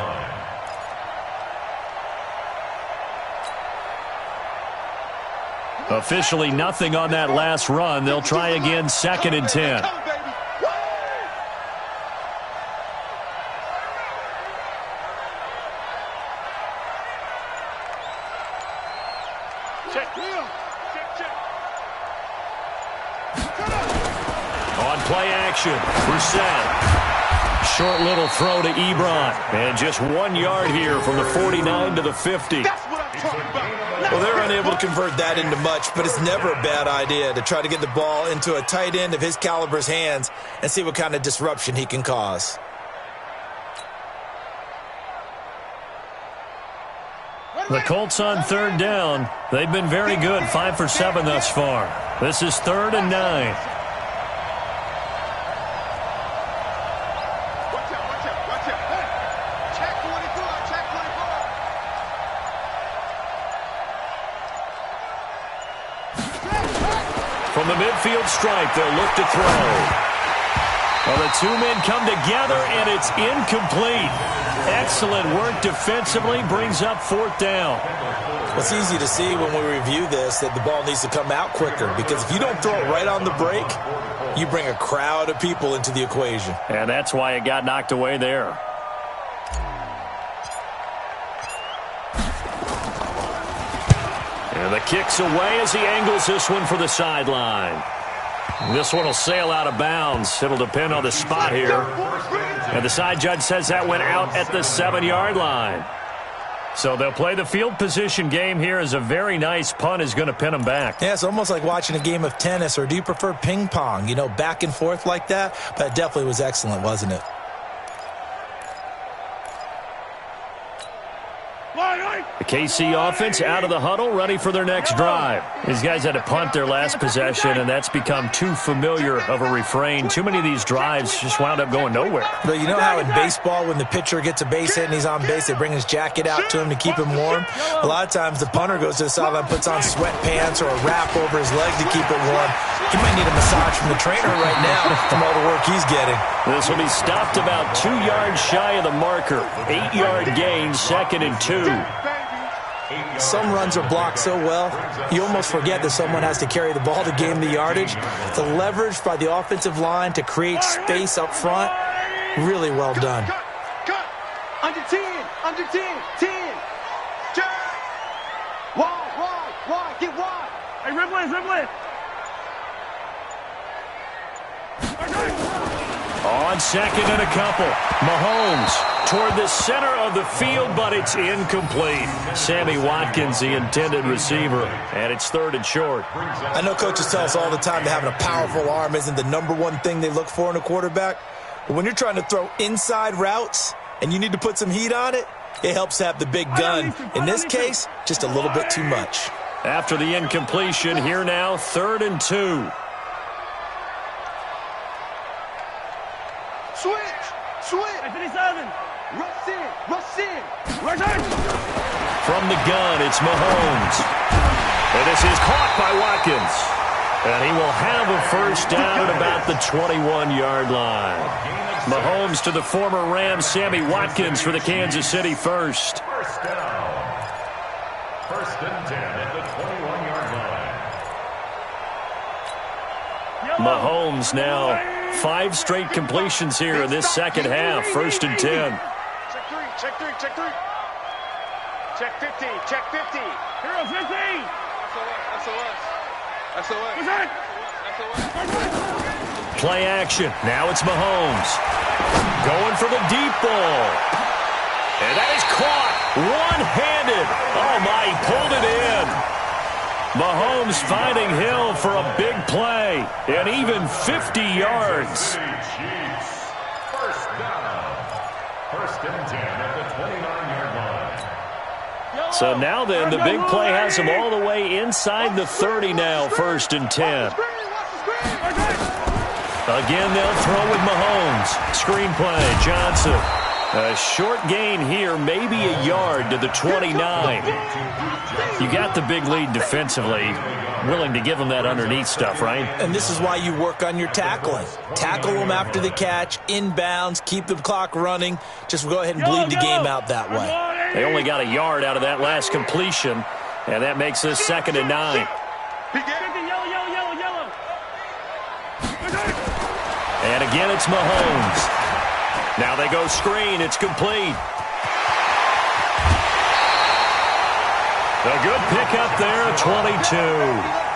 line. Officially nothing on that last run. They'll try again. 2nd and 10. On play action, Brissett. Short little throw to Ebron. And just 1 yard here from the 49 to the 50. Well, they're unable to convert that into much, but it's never a bad idea to try to get the ball into a tight end of his caliber's hands and see what kind of disruption he can cause. The Colts on 3rd down. They've been very good, 5 for 7 thus far. This is 3rd and 9. From the midfield stripe, they'll look to throw. Well, the two men come together, and it's incomplete. Excellent work defensively, brings up 4th down. It's easy to see when we review this that the ball needs to come out quicker, because if you don't throw it right on the break, you bring a crowd of people into the equation. And that's why it got knocked away there. And the kick's away as he angles this one for the sideline. This one will sail out of bounds. It'll depend on the spot here. And the side judge says that went out at the 7-yard line. So they'll play the field position game here as a very nice punt is going to pin them back. Yeah, it's almost like watching a game of tennis, or do you prefer ping pong? You know, back and forth like that? But it definitely was excellent, wasn't it? The KC offense out of the huddle, ready for their next drive. These guys had to punt their last possession, and that's become too familiar of a refrain. Too many of these drives just wound up going nowhere. But you know how in baseball, when the pitcher gets a base hit and he's on base, they bring his jacket out to him to keep him warm? A lot of times the punter goes to the sideline, puts on sweatpants or a wrap over his leg to keep it warm. He might need a massage from the trainer right now from all the work he's getting. This will be stopped about 2 yards shy of the marker. 8-yard gain, 2nd and 2. Some runs are blocked so well, you almost forget that someone has to carry the ball to gain the yardage. The leverage by the offensive line to create space up front, really well done. Cut. Under 10. Under 10. 10. Wide. Get wide. Hey, rim left. On 2nd and a couple. Mahomes toward the center of the field, but it's incomplete. Sammy Watkins, the intended receiver, and it's 3rd and short. I know coaches tell us all the time that having a powerful arm isn't the #1 thing they look for in a quarterback. But when you're trying to throw inside routes and you need to put some heat on it, it helps to have the big gun. In this case, just a little bit too much. After the incompletion, here now, 3rd and 2. Switch. Hey, 57. Rush in. From the gun, it's Mahomes. And this is caught by Watkins. And he will have a first down at about the 21-yard line. Mahomes to the former Rams, Sammy Watkins for the Kansas City first. First down. First and 10 at the 21-yard line. Mahomes now 5 straight completions here in this second half. First and 10. Check 3, check 3, check 3. Check 50, check 50. Hero 50. SOS. Play action. Now it's Mahomes. Going for the deep ball. And that is caught. One-handed. Oh, my, he pulled it in. Mahomes finding Hill for a big play. And even 50 yards. First down. First and 10 at the 29-yard line. So now then, the big play has him all the way inside the 30 now, first and 10. Again, they'll throw with Mahomes. Screen play, Johnson. A short gain here, maybe a yard to the 29. You got the big lead defensively. Willing to give them that underneath stuff, right? And this is why you work on your tackling. Tackle them after the catch, inbounds, keep the clock running. Just go ahead and bleed the game out that way. They only got a yard out of that last completion, and that makes this second and 9. And again, it's Mahomes. Now they go screen. It's complete. A good pickup there, 22.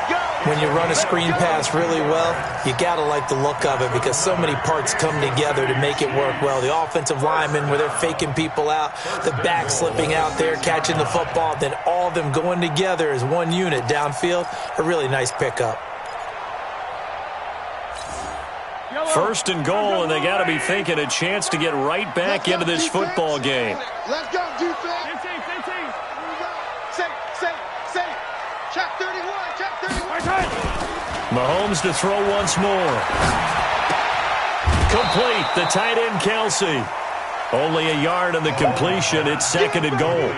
When you run a screen pass really well, you got to like the look of it because so many parts come together to make it work well. The offensive linemen, where they're faking people out, the back slipping out there, catching the football, then all of them going together as one unit downfield. A really nice pickup. First and goal, and they got to be thinking a chance to get right back into this football game. Let's go, defense. 15. Safe. Check 31. Mahomes to throw once more. Complete. The tight end, Kelsey. Only a yard on the completion. It's second and goal.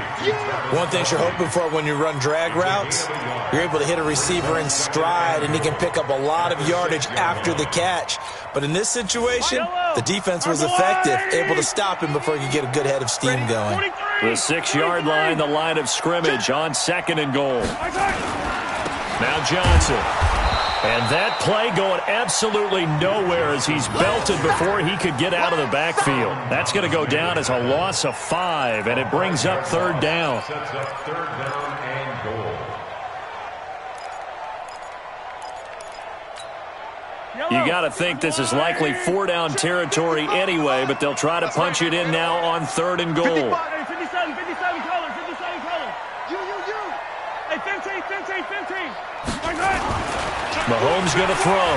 One thing you're hoping for when you run drag routes, you're able to hit a receiver in stride, and he can pick up a lot of yardage after the catch. But in this situation, the defense was effective, able to stop him before he could get a good head of steam going. The 6-yard line, the line of scrimmage on second and goal. Now Johnson. And that play going absolutely nowhere as he's belted before he could get out of the backfield. That's going to go down as a loss of 5, and it brings up third down. Sets up third down and goal. You got to think this is likely 4-down territory anyway, but they'll try to punch it in now on third and goal. 57 color. You. Hey, 15. Mahomes going to throw.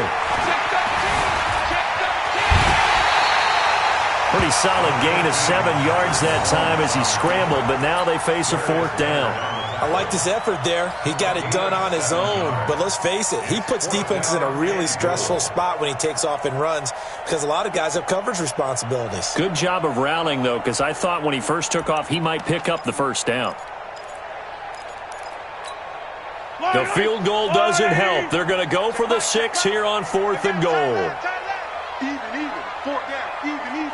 Pretty solid gain of 7 yards that time as he scrambled, but now they face a fourth down. I like his effort there. He got it done on his own. But let's face it, he puts defenses in a really stressful spot when he takes off and runs because a lot of guys have coverage responsibilities. Good job of rallying, though, because I thought when he first took off, he might pick up the first down. The field goal doesn't help. They're going to go for the 6 here on fourth and goal. Even. Fourth down. Even.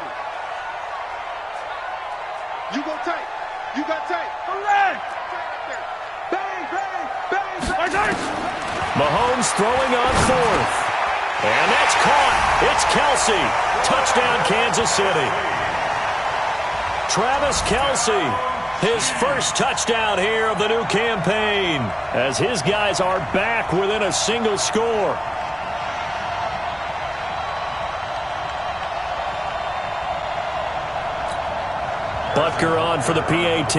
You go tight. You got tight. Bang. Mahomes throwing on fourth. And that's caught. It's Kelsey. Touchdown, Kansas City. Travis Kelsey, his first touchdown here of the new campaign, as his guys are back within a single score. Butker on for the PAT.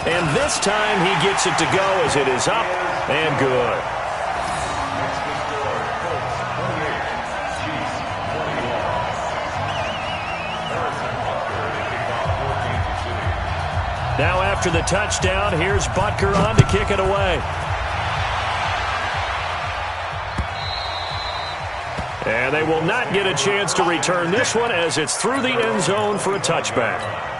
And this time he gets it to go as it is up and good. Now after the touchdown, here's Butker on to kick it away. And they will not get a chance to return this one as it's through the end zone for a touchback.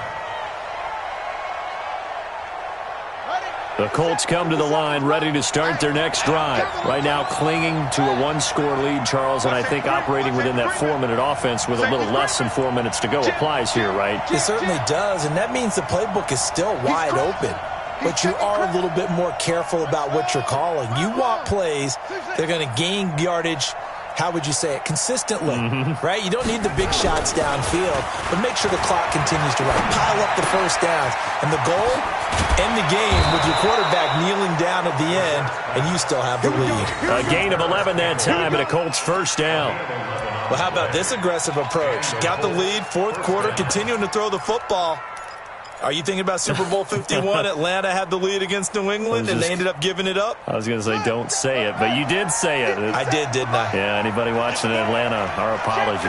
The Colts come to the line ready to start their next drive. Right now clinging to a one-score lead, Charles, and I think operating within that 4-minute offense with a little less than 4 minutes to go applies here, right? It certainly does, and that means the playbook is still wide open. But you are a little bit more careful about what you're calling. You want plays that are going to gain yardage, how would you say it, consistently, right? You don't need the big shots downfield, but make sure the clock continues to run. Pile up the first downs. And the goal, end the game with your quarterback kneeling down at the end, and you still have the lead. A gain of 11 that time, and a Colts first down. Well, how about this aggressive approach? Got the lead, fourth quarter, continuing to throw the football. Are you thinking about Super Bowl 51? Atlanta had the lead against New England, and they ended up giving it up? I was going to say don't say it, but you did say it. I did, didn't I? Yeah, anybody watching Atlanta, our apologies.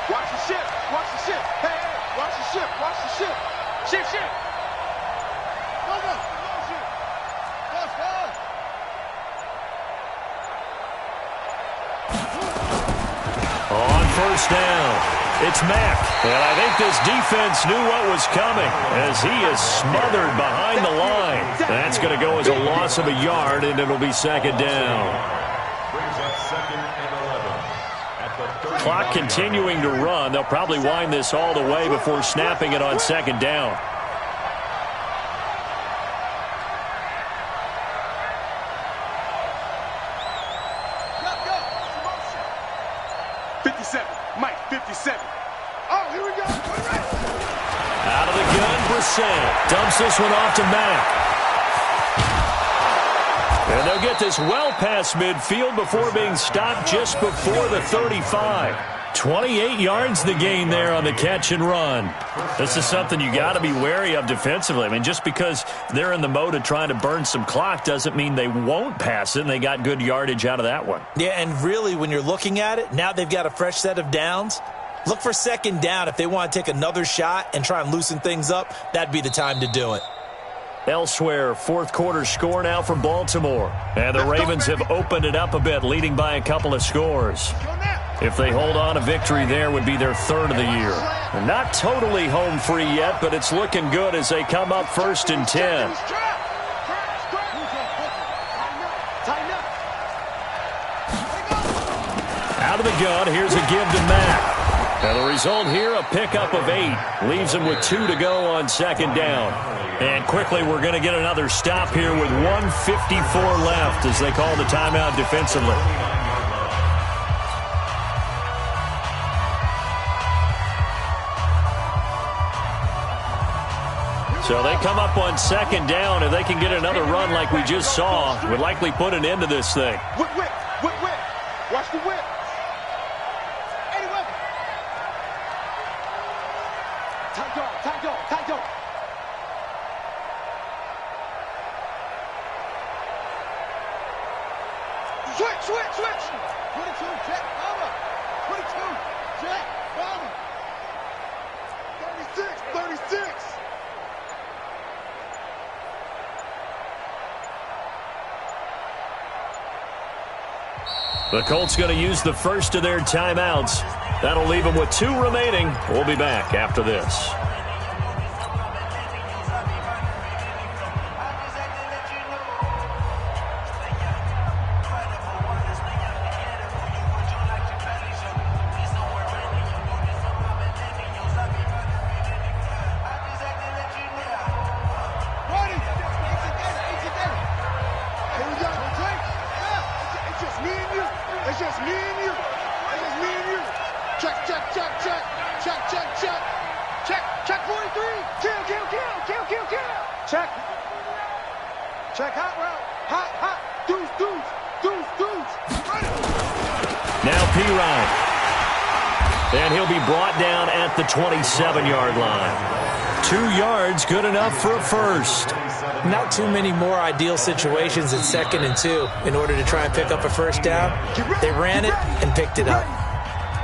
Watch the ship. Watch the ship. Hey, hey, watch the ship. Watch the ship. Ship, ship. Go, go. Go, ship. Fast, fast. On first down, it's Mack. And I think this defense knew what was coming as he is smothered behind the line. That's going to go as a loss of a yard, and it'll be second down. Brings up 2nd and 11 at the 30. Clock continuing to run. They'll probably wind this all the way before snapping it on second down. Mike, 57. Oh, here we go. Out of the gun, Brissett dumps this one off to Mack. And they'll get this well past midfield before being stopped just before the 35. 28 yards the gain there on the catch and run. This is something you got to be wary of defensively. I mean, just because they're in the mode of trying to burn some clock doesn't mean they won't pass it, and they got good yardage out of that one. Yeah, and really, when you're looking at it, now they've got a fresh set of downs. Look for second down. If they want to take another shot and try and loosen things up, that'd be the time to do it. Elsewhere, fourth quarter score now from Baltimore. And the Ravens have opened it up a bit, leading by a couple of scores. If they hold on, a victory there would be their third of the year. They're not totally home free yet, but it's looking good as they come up 1st and 10. Out of the gun, here's a give to Mack. Now the result here, a pickup of 8. Leaves them with 2 to go on second down. And quickly, we're going to get another stop here with 1:54 left as they call the timeout defensively. So they come up on second down. If they can get another run like we just saw, would likely put an end to this thing. Whip, whip, whip, whip. Watch the whip. Eddie Weber. Tight dog, tight dog, tight dog. Switch, switch, switch. 22, check, bomber. 22, check, bomber. 36, 36. The Colts going to use the first of their timeouts. That'll leave them with 2 remaining. We'll be back after this. And he'll be brought down at the 27-yard line. 2 yards, good enough for a first. Not too many more ideal situations at 2nd and 2 in order to try and pick up a first down. They ran it and picked it up.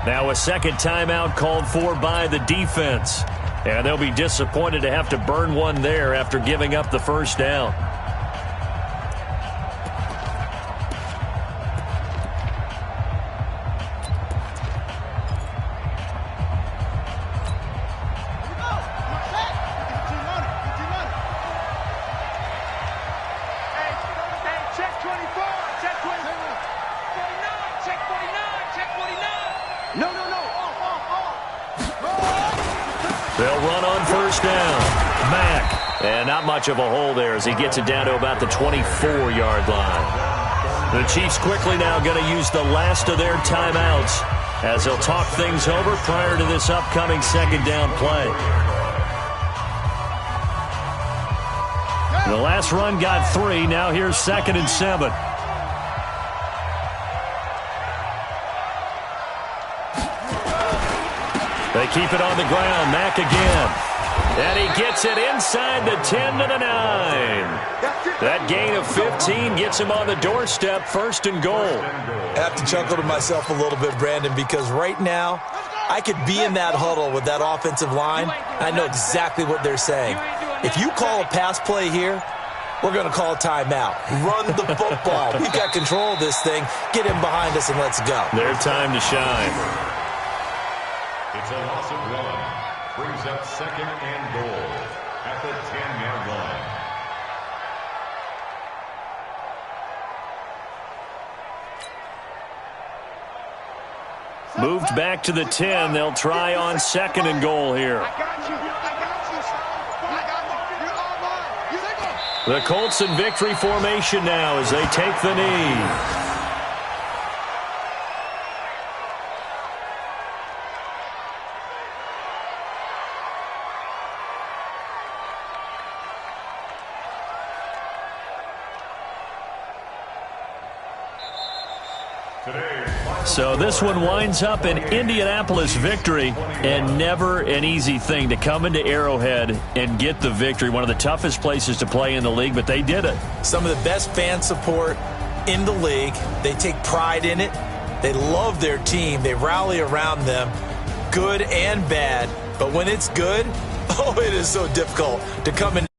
Now a second timeout called for by the defense. And they'll be disappointed to have to burn one there after giving up the first down. Check 49. Check 49. No, no, no. They'll run on first down. Mack. And not much of a hole there as he gets it down to about the 24-yard line. The Chiefs quickly now going to use the last of their timeouts as they'll talk things over prior to this upcoming second down play. The last run got 3. Now here's 2nd and 7. They keep it on the ground. Mack again. And he gets it inside the 10 to the 9. That gain of 15 gets him on the doorstep, 1st and goal. I have to chuckle to myself a little bit, Brandon, because right now I could be in that huddle with that offensive line. I know exactly what they're saying. If you call a pass play here, we're going to call a timeout. Run the football. We got control of this thing. Get him behind us and let's go. Their time to shine. It's a loss of 1. Brings up 2nd and goal at the 10-yard line. Moved back to the 10. They'll try on 2nd and goal here. The Colts in victory formation now as they take the knee. So this one winds up an Indianapolis victory, and never an easy thing to come into Arrowhead and get the victory. One of the toughest places to play in the league, but they did it. Some of the best fan support in the league. They take pride in it. They love their team. They rally around them, good and bad. But when it's good, oh, it is so difficult to come in.